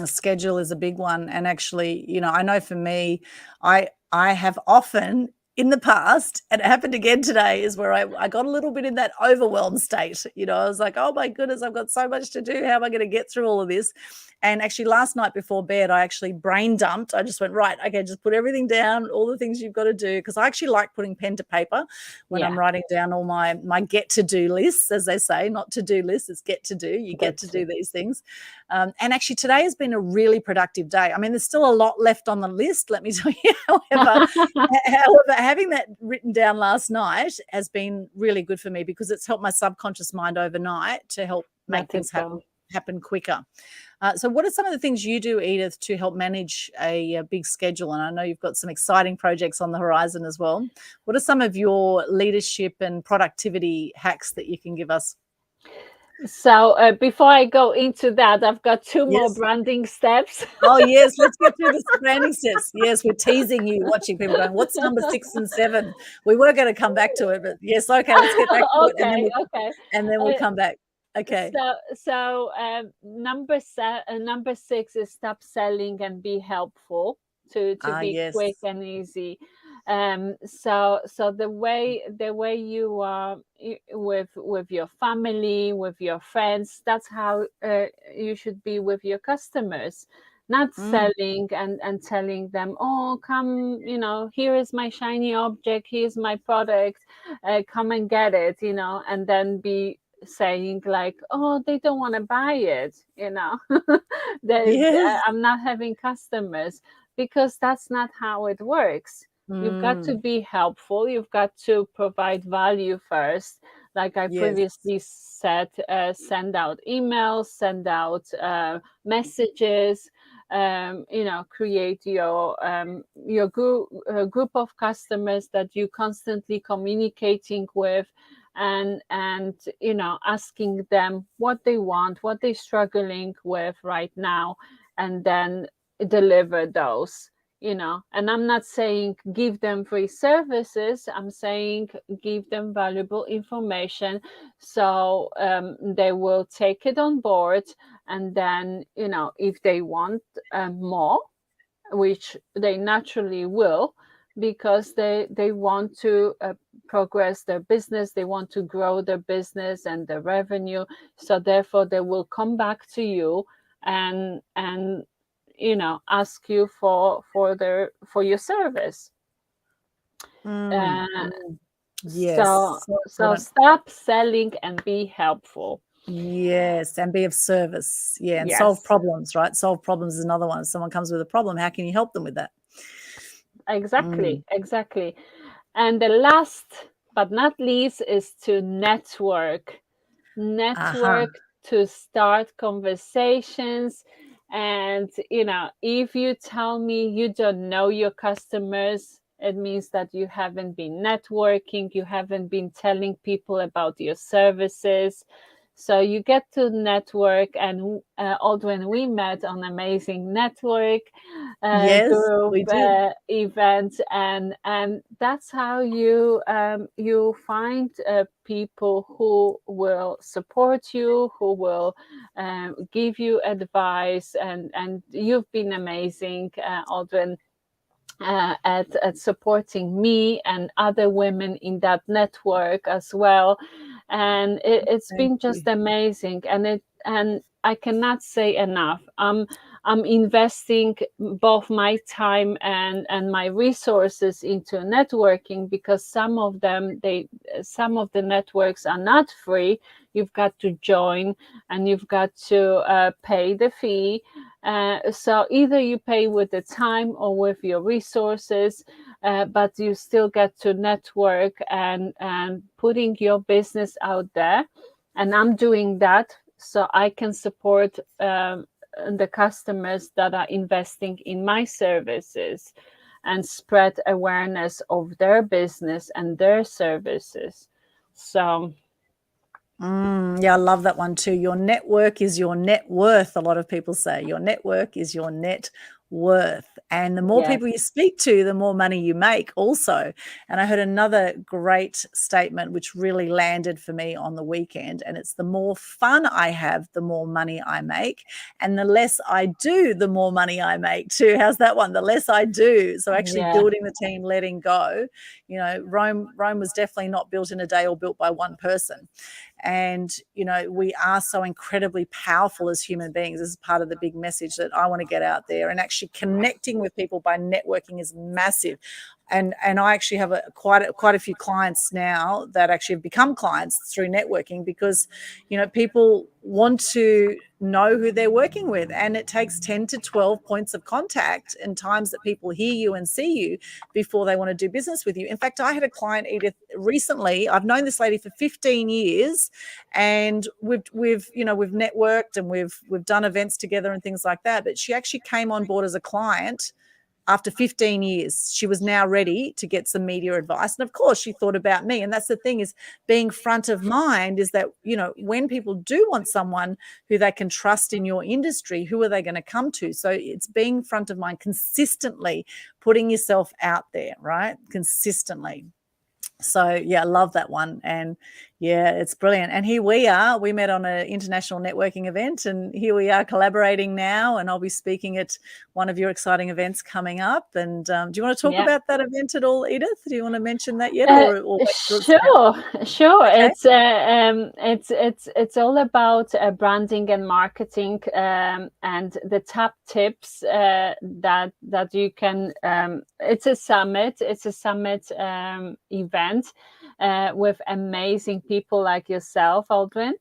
Schedule is a big one. And actually, you know, I know for me, I have often in the past, and it happened again today, is where I got a little bit in that overwhelmed state. I was like, oh my goodness, I've got so much to do. How am I going to get through all of this? And actually last night before bed, I actually brain dumped. I just went, right, okay, just put everything down, all the things you've got to do. Because I actually like putting pen to paper when I'm writing down all my get to do lists, as they say, not to do lists, it's get to do. You get to do these things. And actually today has been a really productive day. I mean, there's still a lot left on the list, let me tell you. However, having that written down last night has been really good for me because it's helped my subconscious mind overnight to help make things happen quicker. So what are some of the things you do, Edith, to help manage a big schedule? And I know you've got some exciting projects on the horizon as well. What are some of your leadership and productivity hacks that you can give us? So before I go into that, I've got two more branding steps. Oh, yes. Let's get through the branding steps. Yes, we're teasing you, watching people going, what's number 6 and 7? We were going to come back to it, but yes, okay, let's get back to it. And then we'll come back. Okay. So number 6 is stop selling and be helpful to be quick and easy. So the way you are with your family, with your friends, that's how you should be with your customers. Not selling and telling them, oh, come, here is my shiny object, here's my product, come and get it, and then be saying like, oh, they don't want to buy it, I'm not having customers, because that's not how it works. You've got to be helpful. You've got to provide value first. Like I previously said, send out emails, send out messages, create your group of customers that you constantly communicating with, and asking them what they want, what they're struggling with right now, and then deliver those. And I'm not saying give them free services. I'm saying give them valuable information, so they will take it on board. And then, if they want more, which they naturally will, because they want to progress their business, they want to grow their business and their revenue. So therefore, they will come back to you and ask you for your service. So stop selling and be helpful. Yes, and be of service. Yeah, and solve problems, right? Solve problems is another one. If someone comes with a problem, how can you help them with that? Exactly. And the last but not least is to network. To start conversations. And if you tell me you don't know your customers, it means that you haven't been networking, you haven't been telling people about your services. So you get to network, and Aldwyn, we met on amazing network group event, and that's how you find people who will support you, who will give you advice, and you've been amazing, Aldwyn, at supporting me and other women in that network as well. And it's been just amazing, and I cannot say enough. I'm investing both my time and my resources into networking, because some of the networks are not free. You've got to join, and you've got to pay the fee. So either you pay with the time or with your resources, but you still get to network and putting your business out there. And I'm doing that so I can support the customers that are investing in my services and spread awareness of their business and their services. So yeah, I love that one too. Your network is your net worth. A lot of people say your network is your net worth. And the more Yes. people you speak to, the more money you make also. And I heard another great statement which really landed for me on the weekend, and it's the more fun I have, the more money I make, and the less I do, the more money I make too. How's that one? The less I do. So actually building the team, letting go. You know, Rome was definitely not built in a day or built by one person. And, you know, we are so incredibly powerful as human beings. This is part of the big message that I want to get out there. And actually connecting with people by networking is massive. And I actually have quite a few clients now that actually have become clients through networking, because, you know, people want to know who they're working with, and it takes 10 to 12 points of contact and times that people hear you and see you before they want to do business with you. In fact, I had a client, Edith, recently. I've known this lady for 15 years, and we've networked and we've done events together and things like that. But she actually came on board as a client after 15 years. She was now ready to get some media advice. And of course, she thought about me. And that's the thing, is being front of mind, is that, you know, when people do want someone who they can trust in your industry, who are they going to come to? So it's being front of mind, consistently putting yourself out there, right? Consistently. So yeah, I love that one. And yeah, it's brilliant. And here we are. We met on an international networking event, and here we are collaborating now. And I'll be speaking at one of your exciting events coming up. And do you want to talk about that event at all, Edith? Do you want to mention that yet, or sure. Okay. It's all about branding and marketing, and the top tips that you can. It's a summit. It's a summit event with amazing people like yourself, Aldwyn,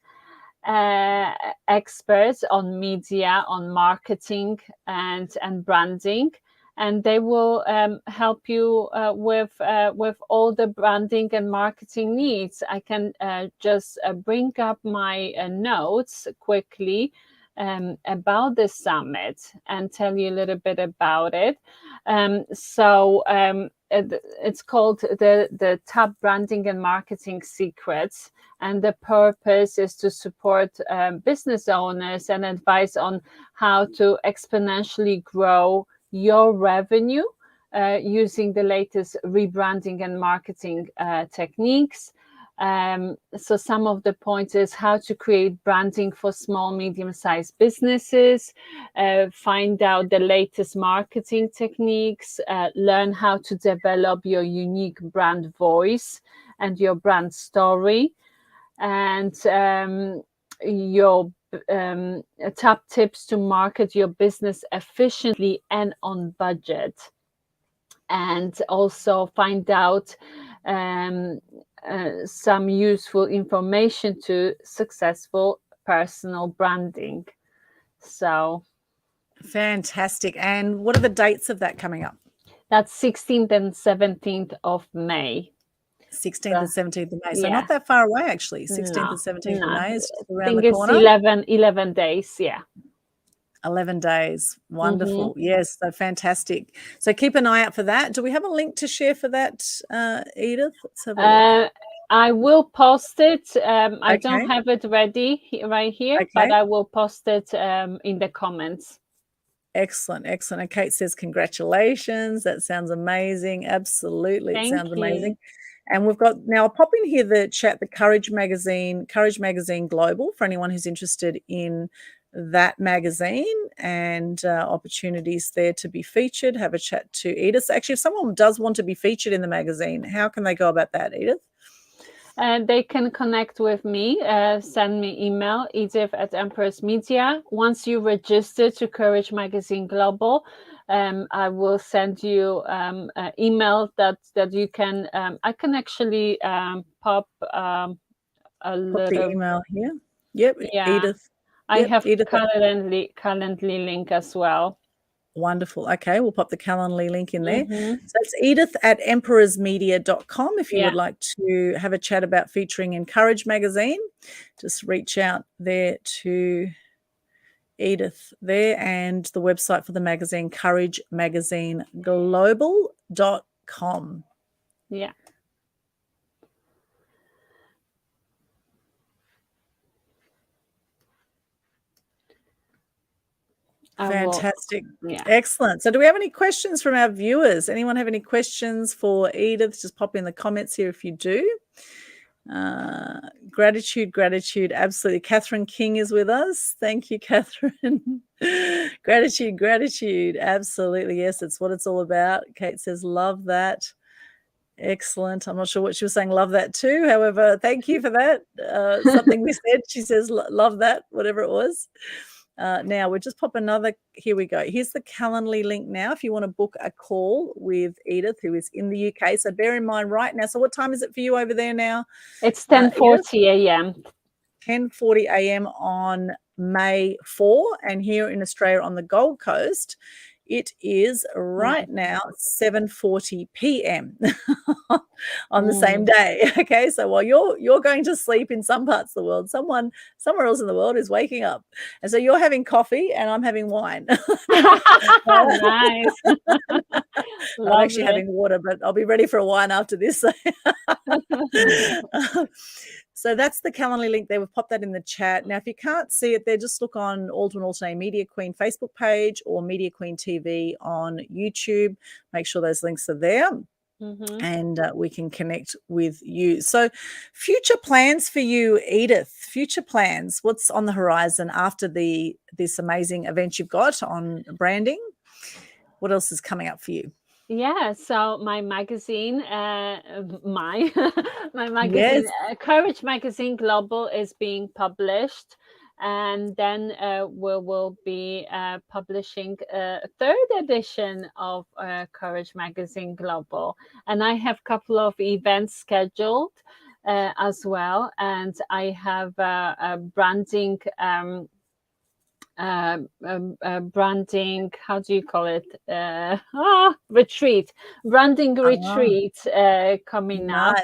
experts on media, on marketing and branding, and they will help you with all the branding and marketing needs. I can just bring up my notes quickly about the summit and tell you a little bit about it. It's called the Top Branding and Marketing Secrets, and the purpose is to support business owners and advise on how to exponentially grow your revenue using the latest rebranding and marketing techniques. So some of the points is how to create branding for small, medium-sized businesses, find out the latest marketing techniques, learn how to develop your unique brand voice and your brand story, and your top tips to market your business efficiently and on budget, and also find out some useful information to successful personal branding. So fantastic. And what are the dates of that coming up? That's 16th and 17th of May. 16th and 17th of May. So not that far away, actually. 16th and 17th of May is just around the corner. It's 11 days. Yeah. 11 days. Wonderful. Yes, so fantastic. So keep an eye out for that. Do we have a link to share for that, Edith? Let's have a look. I will post it. I don't have it ready right here, but I will post it in the comments. Excellent, excellent. And Kate says, congratulations. That sounds amazing. Absolutely. It sounds amazing. And we've got, now I'll pop in here the chat, the Courage Magazine Global, for anyone who's interested in that magazine and opportunities there to be featured. Have a chat to Edith. Actually, if someone does want to be featured in the magazine, how can they go about that, Edith? They can connect with me, send me email, edith@Empress Media. Once you register to Courage Magazine Global, I will send you an email that you can, I can actually pop the email here. Yep, yeah. Edith. I have Calendly link as well. Wonderful. Okay, we'll pop the Calendly link in there. So it's edith@emperorsmedia.com if you would like to have a chat about featuring in Courage Magazine. Just reach out there to Edith there, and the website for the magazine, couragemagazineglobal.com. Yeah. Fantastic. Yeah. Excellent. So do we have any questions from our viewers? Anyone have any questions for Edith? Just pop in the comments here if you do. Gratitude. Absolutely. Catherine King is with us. Thank you, Catherine. Gratitude. Absolutely. Yes, it's what it's all about. Kate says, love that. Excellent. I'm not sure what she was saying. Love that too. However, thank you for that. Something we said. She says, love that, whatever it was. Now we'll just pop another. Here we go. Here's the Calendly link now. If you want to book a call with Edith, who is in the UK. So bear in mind right now. So what time is it for you over there now? It's 10:40 a.m. 10:40 a.m. on May 4, and here in Australia on the Gold Coast, it is right now 7:40 p.m. on the same day. Okay, so while you're going to sleep in some parts of the world, somewhere else in the world is waking up, and so you're having coffee and I'm having wine. Nice. I'm actually having water, but I'll be ready for a wine after this. So that's the Calendly link there. We've popped that in the chat. Now, if you can't see it there, just look on Aldwyn Altuney Media Queen Facebook page or Media Queen TV on YouTube. Make sure those links are there. And we can connect with you. So future plans for you, Edith, future plans. What's on the horizon after this amazing event you've got on branding? What else is coming up for you? Yeah, so my magazine, my magazine, Yes. Courage Magazine Global is being published, and then we will be publishing a third edition of Courage Magazine Global, and I have a couple of events scheduled as well, and I have a branding. Branding, how do you call it, retreat, branding retreat coming up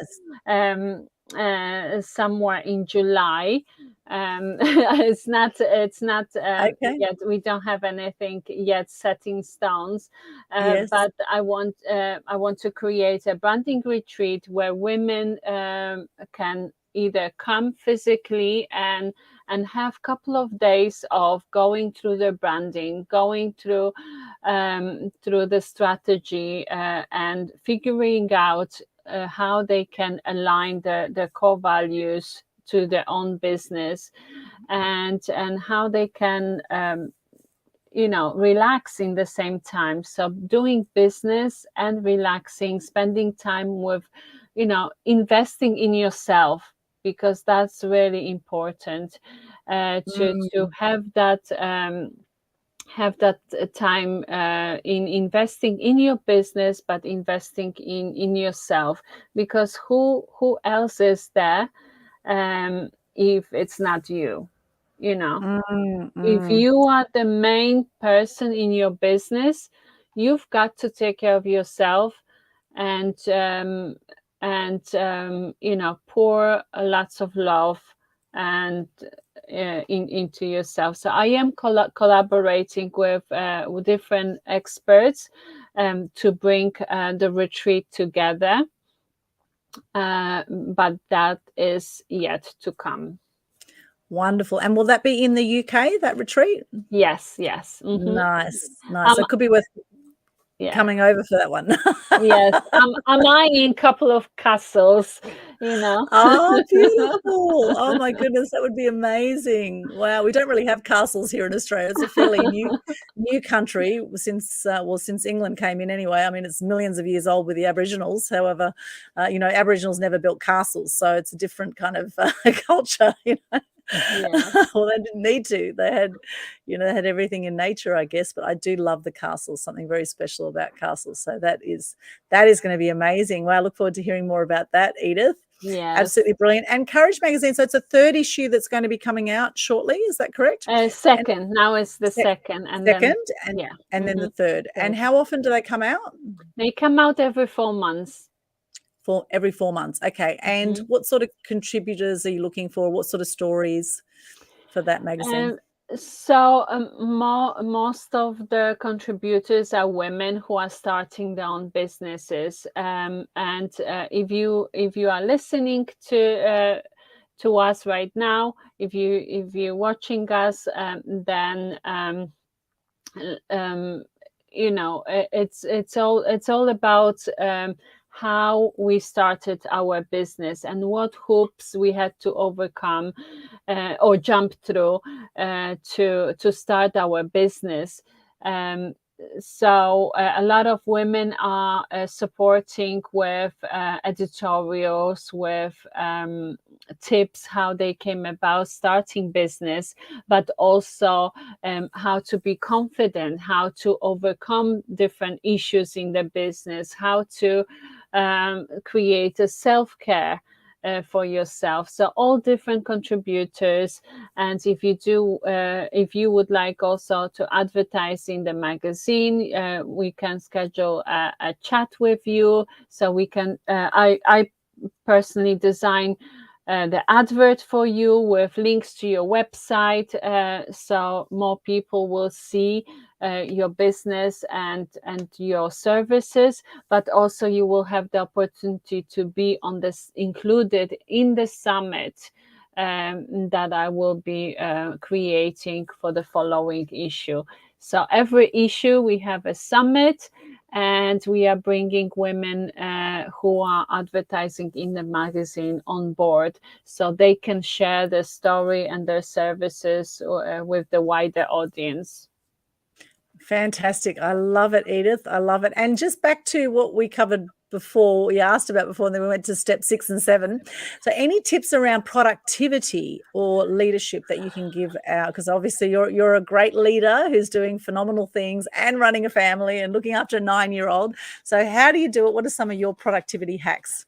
somewhere in July. It's not Okay. yet, we don't have anything yet set in stones, Yes. but I want to create a branding retreat where women can either come physically and have a couple of days of going through their branding, going through the strategy and figuring out how they can align their core values to their own business, and how they can relax in the same time. So doing business and relaxing, spending time with, investing in yourself, because that's really important to have that time in investing in your business, but investing in yourself, because who else is there if it's not you? If you are the main person in your business, you've got to take care of yourself and pour lots of love and into yourself. So I am collaborating with different experts to bring the retreat together, but that is yet to come. Wonderful. And will that be in the UK, that retreat? Yes. Nice. So it could be worth coming over for that one. Yes, I'm eyeing a couple of castles, Oh, beautiful. Oh my goodness, that would be amazing. Wow, we don't really have castles here in Australia. It's a fairly new country since England came in anyway. I mean, it's millions of years old with the Aboriginals. However, Aboriginals never built castles, so it's a different kind of culture, Yeah. Well, they didn't need to. They had, they had everything in nature, I guess. But I do love the castles. Something very special about castles. So that is going to be amazing. Well, I look forward to hearing more about that, Edith. Yeah, absolutely brilliant. And Courage Magazine. So it's a third issue that's going to be coming out shortly. Is that correct? Second. Now it's the second, and then the third. Third. And how often do they come out? They come out every 4 months. Every 4 months. Okay. And what sort of contributors are you looking for? What sort of stories for that magazine? So most of the contributors are women who are starting their own businesses. And if you are listening to us right now, if you're watching us, then it's all about how we started our business and what hoops we had to overcome or jump through to start our business. Um, a lot of women are supporting with editorials, with tips how they came about starting business, but also how to be confident, how to overcome different issues in the business, how to create a self-care for yourself. So all different contributors. And if you would like also to advertise in the magazine, we can schedule a chat with you. So we can. I personally design the advert for you with links to your website, so more people will see your business and your services, but also you will have the opportunity to be on this included in the summit that I will be creating for the following issue. So every issue we have a summit, and we are bringing women who are advertising in the magazine on board, so they can share their story and their services with the wider audience. Fantastic. I love it, Edith. I love it. And just back to what we covered before, you asked about before, and then we went to step 6 and 7. So any tips around productivity or leadership that you can give out? Because obviously you're a great leader who's doing phenomenal things and running a family and looking after a 9-year-old. So how do you do it? What are some of your productivity hacks?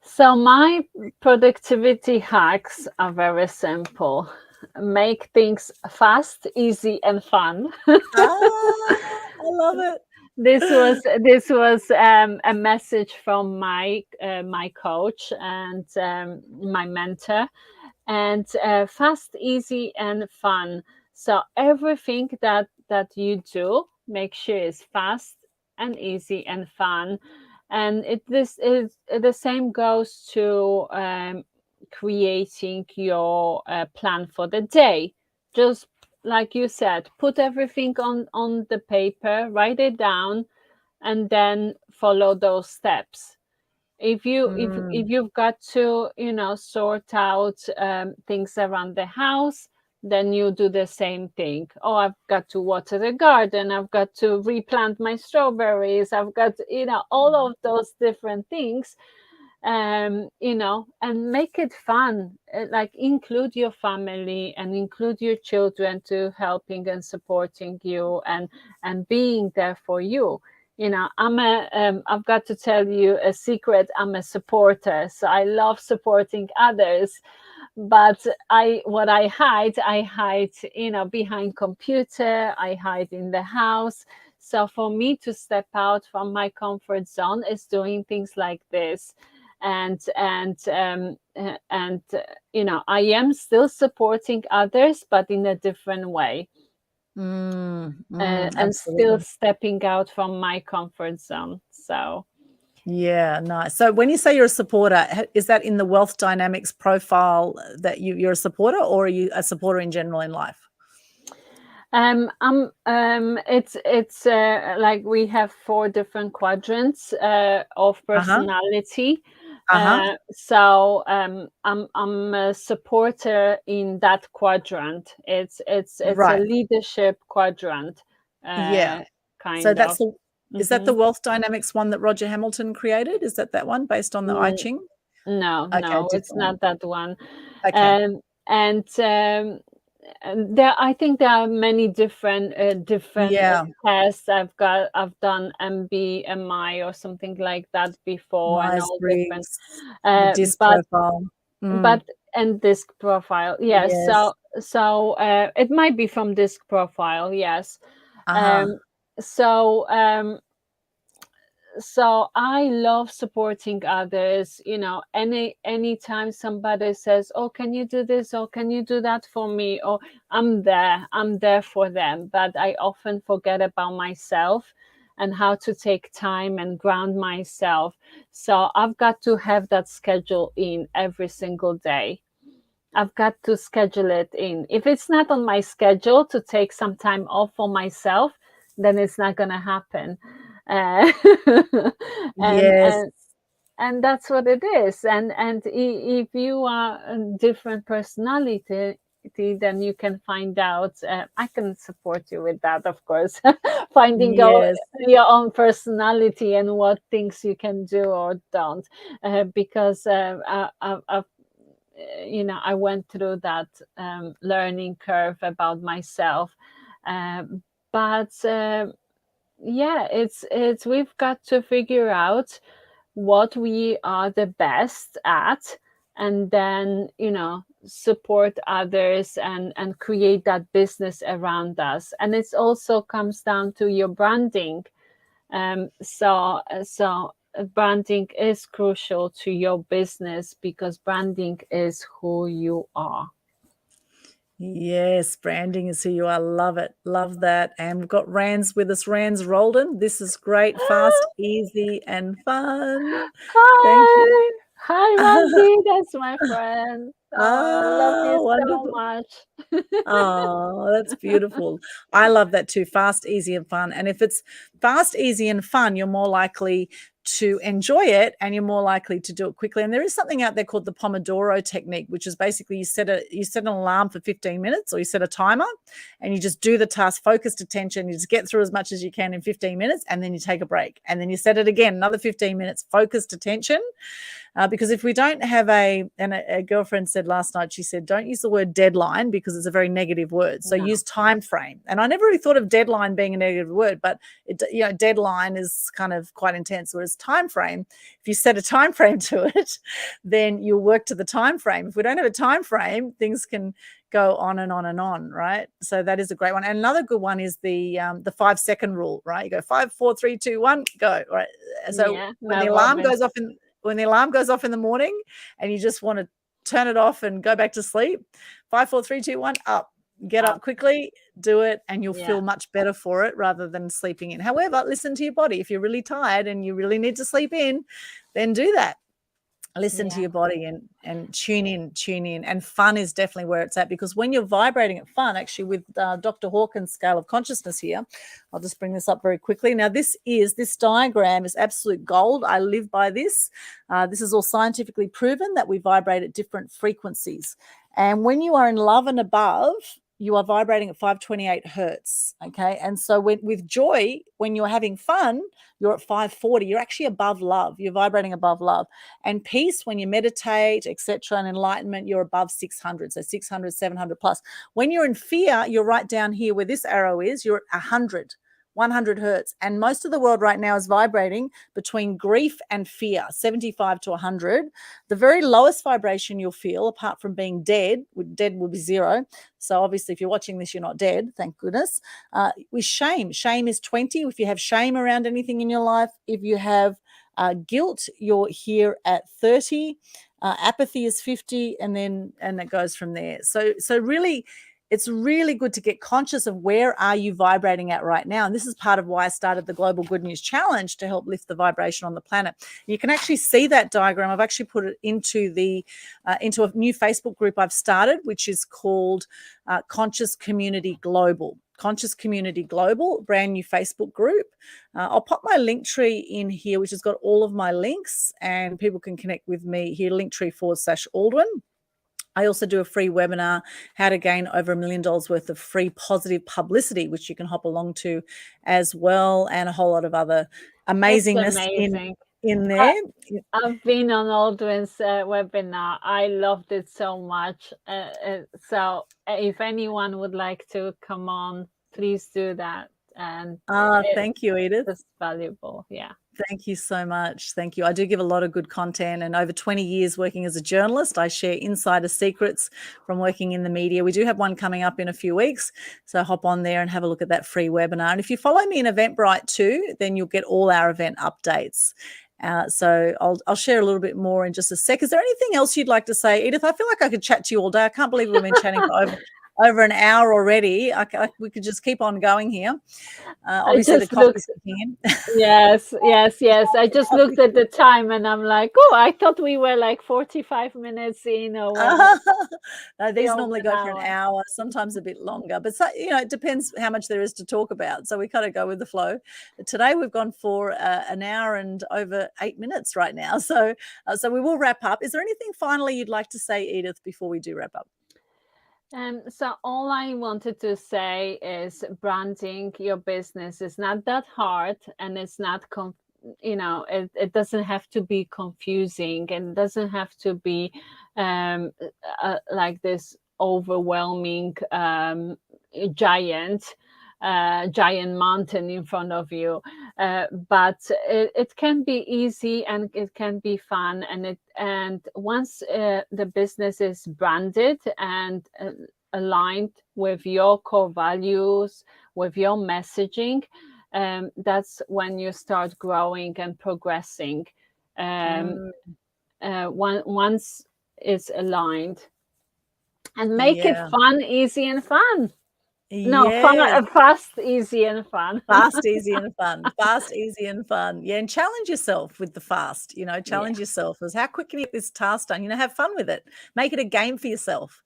So my productivity hacks are very simple. Make things fast, easy, and fun. I love it. This was a message from my coach and my mentor, and fast, easy, and fun. So everything that you do, make sure is fast and easy and fun. And this is the same goes to creating your plan for the day. Just like you said, put everything on the paper, write it down, and then follow those steps. If you've got to sort out things around the house, then you do the same thing. Oh, I've got to water the garden, I've got to replant my strawberries, I've got all of those different things, and make it fun. Like, include your family and include your children to helping and supporting you and being there for you. I've got to tell you a secret. I'm a supporter, so I love supporting others. But I hide, behind computer. I hide in the house. So for me to step out from my comfort zone is doing things like this, and I am still supporting others, but in a different way. And still stepping out from my comfort zone. So yeah, nice. So when you say you're a supporter, is that in the Wealth Dynamics profile that you're a supporter, or are you a supporter in general in life? It's like we have 4 different quadrants of personality. So I'm a supporter in that quadrant. It's Right. a leadership quadrant. Yeah. Kind So of. that's is that the Wealth Dynamics one that Roger Hamilton created? Is that one based on the I Ching? No, Okay, no, it's different one. not that one. Okay. And I think there are many different Yeah. tests. I've done MBMI or something like that before, and all different. Myers-Briggs, the DISC But profile. and disc profile, yes. Yes. So it might be from disc profile, yes. Uh-huh. So so I love supporting others. Anytime somebody says, oh, can you do this, or can you do that for me, or I'm there for them, but I often forget about myself and how to take time and ground myself. So I've got to have that schedule in every single day. I've got to schedule it in. If it's not on my schedule to take some time off for myself, then it's not going to happen. Uh, and Yes. and and that's what it is. And if you are a different personality, then you can find out. I can support you with that, of course. Finding out Yes. your own personality and what things you can do or don't, because I went through that learning curve about myself. Um, but yeah, it's we've got to figure out what we are the best at, and then support others and create that business around us. And it also comes down to your branding. So branding is crucial to your business, because branding is who you are. Yes, branding is who you are. Love it. Love that. And we've got Rands with us. Rands Rolden. This is great, fast, easy, and fun. Thank you. Hi, hi, Randy. That's my friend. Oh, I love you so Wonderful. much. Oh, that's beautiful. I love that too. Fast, easy, and fun. And if it's fast, easy, and fun, you're more likely to enjoy it and you're more likely to do it quickly. And there is something out there called the Pomodoro Technique, which is basically you set an alarm for 15 minutes, or you set a timer and you just do the task, focused attention. You just get through as much as you can in 15 minutes, and then you take a break. And then you set it again, another 15 minutes, focused attention. Because if we don't have a girlfriend said last night, she said, don't use the word deadline because it's a very negative word. So No. use time frame. And I never really thought of deadline being a negative word, but deadline is kind of quite intense. Whereas time frame, if you set a time frame to it, then you'll work to the time frame. If we don't have a time frame, things can go on and on and on, right? So that is a great one. And another good one is the 5-second rule, right? You go 5, 4, 3, 2, 1, go. Right. So Yeah, when no the alarm problem. goes off in the morning and you just want to turn it off and go back to sleep, 5, 4, 3, 2, 1, up. Get up quickly, do it, and you'll feel much better for it rather than sleeping in. However, listen to your body. If you're really tired and you really need to sleep in, then do that. Listen to your body and tune in. And fun is definitely where it's at, because when you're vibrating at fun, actually with Dr. Hawkins' scale of consciousness here, I'll just bring this up very quickly. Now, this diagram is absolute gold. I live by this. This is all scientifically proven that we vibrate at different frequencies. And when you are in love and above, you are vibrating at 528 hertz. Okay. And so with joy, when you're having fun, you're at 540. You're actually above love. You're vibrating above love. And peace, when you meditate, etc., and enlightenment, you're above 600. So 600, 700 plus. When you're in fear, you're right down here where this arrow is. You're at 100 hertz. And most of the world right now is vibrating between grief and fear, 75 to 100. The very lowest vibration you'll feel, apart from being dead will be 0. So obviously, if you're watching this, you're not dead, thank goodness. With shame is 20. If you have shame around anything in your life, if you have guilt, you're here at 30. Apathy is 50, and it goes from there. So really, it's really good to get conscious of where are you vibrating at right now. And this is part of why I started the Global Good News Challenge, to help lift the vibration on the planet. You can actually see that diagram. I've actually put it into into a new Facebook group I've started, which is called Conscious Community Global. Conscious Community Global, brand new Facebook group. I'll pop my link tree in here, which has got all of my links, and people can connect with me here, linktree/Aldwyn. I also do a free webinar, how to gain over $1 million worth of free positive publicity, which you can hop along to as well, and a whole lot of other amazingness in there. I've been on Aldwyn's webinar. I loved it so much. So if anyone would like to come on, please do that. And thank you, Edith. It's valuable. Yeah. Thank you so much. Thank you. I do give a lot of good content, and over 20 years working as a journalist, I share insider secrets from working in the media. We do have one coming up in a few weeks, so hop on there and have a look at that free webinar. And if you follow me in Eventbrite too, then you'll get all our event updates. So I'll share a little bit more in just a sec. Is there anything else you'd like to say, Edith? I feel like I could chat to you all day. I can't believe we've been chatting for over an hour already. We could just keep on going here. I Obviously, the just coffee's looked. kicking in. Yes. I just looked at the time and I'm like, oh, I thought we were like 45 minutes in or whatever. No, these Over normally an go for an hour. hour, sometimes a bit longer, but it depends how much there is to talk about. So we kind of go with the flow. Today we've gone for an hour and over 8 minutes right now. So we will wrap up. Is there anything finally you'd like to say, Edith, before we do wrap up? So all I wanted to say is branding your business is not that hard, and it's not it doesn't have to be confusing, and doesn't have to be like this overwhelming giant mountain in front of you, but it can be easy and it can be fun, and once the business is branded and aligned with your core values, with your messaging, that's when you start growing and progressing. Once it's aligned, and make it fun, easy, and fun. No, fun, fast, easy, and fun. Fast, easy, and fun. Fast, easy, and fun. Yeah, and challenge yourself with the fast. Challenge yourself as how quick can you get this task done? Have fun with it. Make it a game for yourself.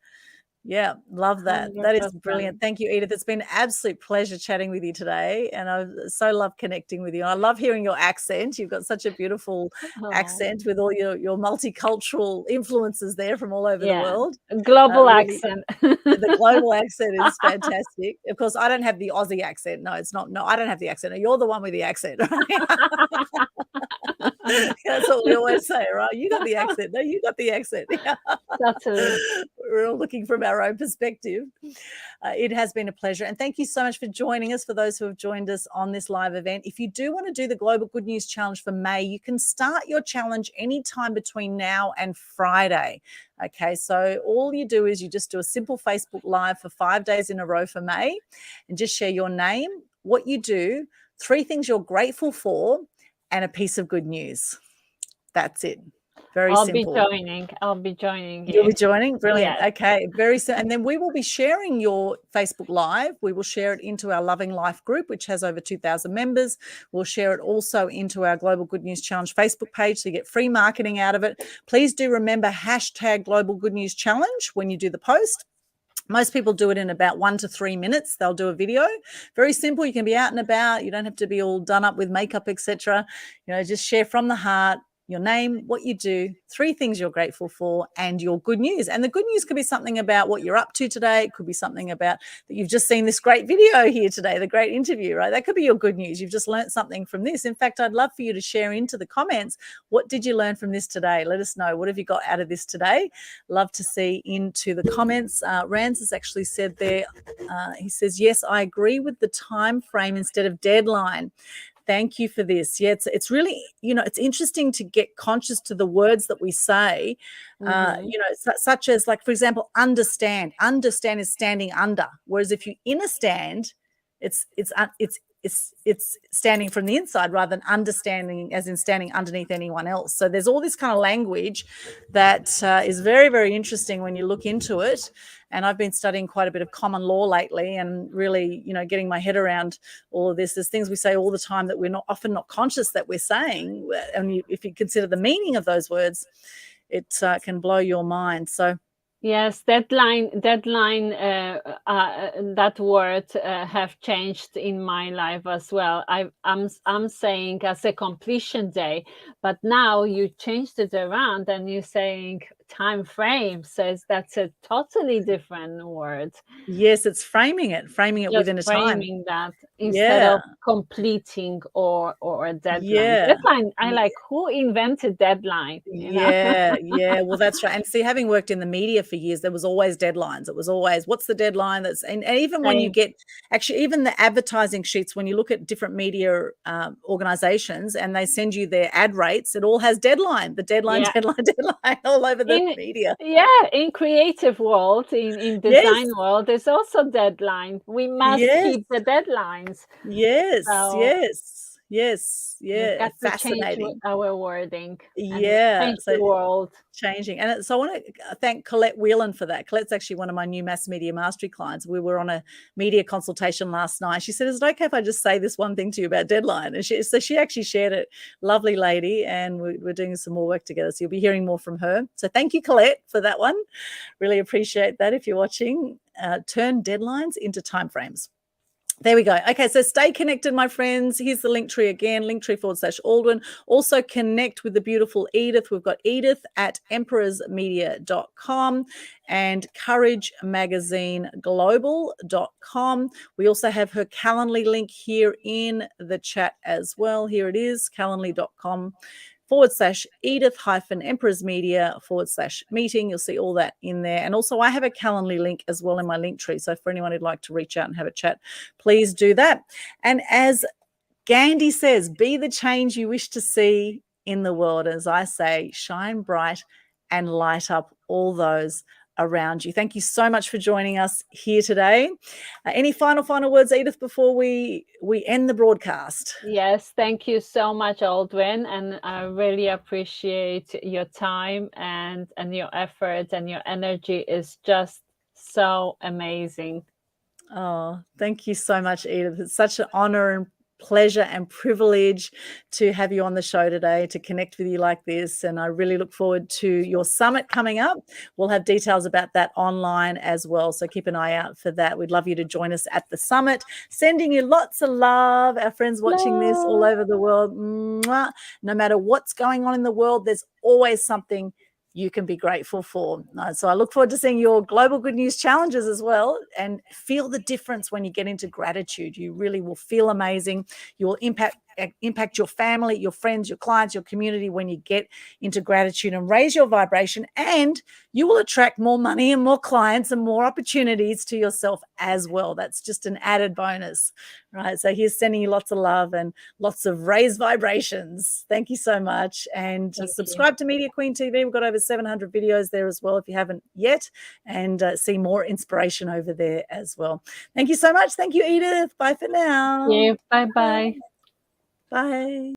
Yeah, love that. That is 100%. brilliant. Thank you, Edith. It's been an absolute pleasure chatting with you today, and I so love connecting with you. I love hearing your accent. You've got such a beautiful accent with all your multicultural influences there from all over the world. Global Really, accent. the global accent is fantastic. Of course, I don't have the Aussie accent. No, it's not. No, I don't have the accent. You're the one with the accent. That's what we always say, right? You got the accent. No, you got the accent. Totally. We're all looking from our own perspective. It has been a pleasure. And thank you so much for joining us, for those who have joined us on this live event. If you do want to do the Global Good News Challenge for May, you can start your challenge anytime between now and Friday. Okay, so all you do is you just do a simple Facebook Live for 5 days in a row for May and just share your name, what you do, 3 things you're grateful for, and a piece of good news. That's it. Very simple. I'll be joining you. You'll be joining? Brilliant. Yes. Okay, very soon. And then we will be sharing your Facebook Live. We will share it into our Loving Life group, which has over 2,000 members. We'll share it also into our Global Good News Challenge Facebook page, so you get free marketing out of it. Please do remember hashtag Global Good News Challenge when you do the post. Most people do it in about 1 to 3 minutes. They'll do a video. Very simple. You can be out and about. You don't have to be all done up with makeup, etc. Just share from the heart. Your name, what you do, 3 things you're grateful for, and your good news. And the good news could be something about what you're up to today. It could be something about that you've just seen this great video here today, the great interview, right? That could be your good news. You've just learned something from this. In fact, I'd love for you to share into the comments, what did you learn from this today? Let us know. What have you got out of this today? Love to see into the comments. Rands has actually said there, he says, yes, I agree with the time frame instead of deadline. Thank you for this. Yeah, it's really, it's interesting to get conscious to the words that we say, such as, like, for example, understand. Understand is standing under. Whereas if you understand, it's standing from the inside rather than understanding as in standing underneath anyone else. So there's all this kind of language that is very, very interesting when you look into it. And I've been studying quite a bit of common law lately and really, getting my head around all of this. There's things we say all the time that we're often not conscious that we're saying. And if you consider the meaning of those words, it can blow your mind. So yes, deadline. That word have changed in my life as well. I'm saying as a completion day, but now you changed it around and you're saying time frame. Says that's a totally different word. Yes, it's framing it Just within a time. Framing that instead of completing or a deadline. Deadline. I like, who invented deadline? Yeah. Well, that's right. And see, having worked in the media for years, there was always deadlines. It was always, what's the deadline? And even when you get, actually, even the advertising sheets, when you look at different media organizations and they send you their ad rates, it all has deadline. The deadline all over the media. Yeah, in creative world, in design world, there's also deadline. We must keep the deadlines. Yes. Yes. We've Yeah. got to change Fascinating. our wording and Yeah. change the world. Changing. And so I want to thank Colette Whelan for that. Colette's actually one of my new mass media mastery clients. We were on a media consultation last night. She said, is it okay if I just say this one thing to you about deadline? And so she actually shared it. Lovely lady. And we're doing some more work together. So you'll be hearing more from her. So thank you, Colette, for that one. Really appreciate that. If you're watching, turn deadlines into timeframes. There we go. Okay, so stay connected, my friends. Here's the link tree again, linktree/Aldwyn. Also connect with the beautiful Edith. We've got Edith at emperorsmedia.com and couragemagazineglobal.com. We also have her Calendly link here in the chat as well. Here it is, calendly.com/Edith-emperorsmedia/meeting. You'll see all that in there. And also I have a Calendly link as well in my link tree. So for anyone who'd like to reach out and have a chat, please do that. And as Gandhi says, be the change you wish to see in the world. As I say, shine bright and light up all those around you. Thank you so much for joining us here today. Any final words, Edith, before we end the broadcast? Yes, thank you so much, Aldwyn, and I really appreciate your time and your efforts, and your energy is just so amazing. Oh, thank you so much, Edith. It's such an honor and pleasure and privilege to have you on the show today, to connect with you like this. And I really look forward to your summit coming up. We'll have details about that online as well. So keep an eye out for that. We'd love you to join us at the summit. Sending you lots of love. Our friends watching this all over the world. Mwah. No matter what's going on in the world, there's always something you can be grateful for. So I look forward to seeing your Global Good News challenges as well, and feel the difference when you get into gratitude. You really will feel amazing. You will impact your family, your friends, your clients, your community when you get into gratitude and raise your vibration, and you will attract more money and more clients and more opportunities to yourself as well. That's just an added bonus, right? So here's sending you lots of love and lots of raised vibrations. Thank you so much. And subscribe to Media Queen TV. We've got over 700 videos there as well if you haven't yet, and see more inspiration over there as well. Thank you so much. Thank you, Edith. Bye for now. Yeah, bye-bye. Bye.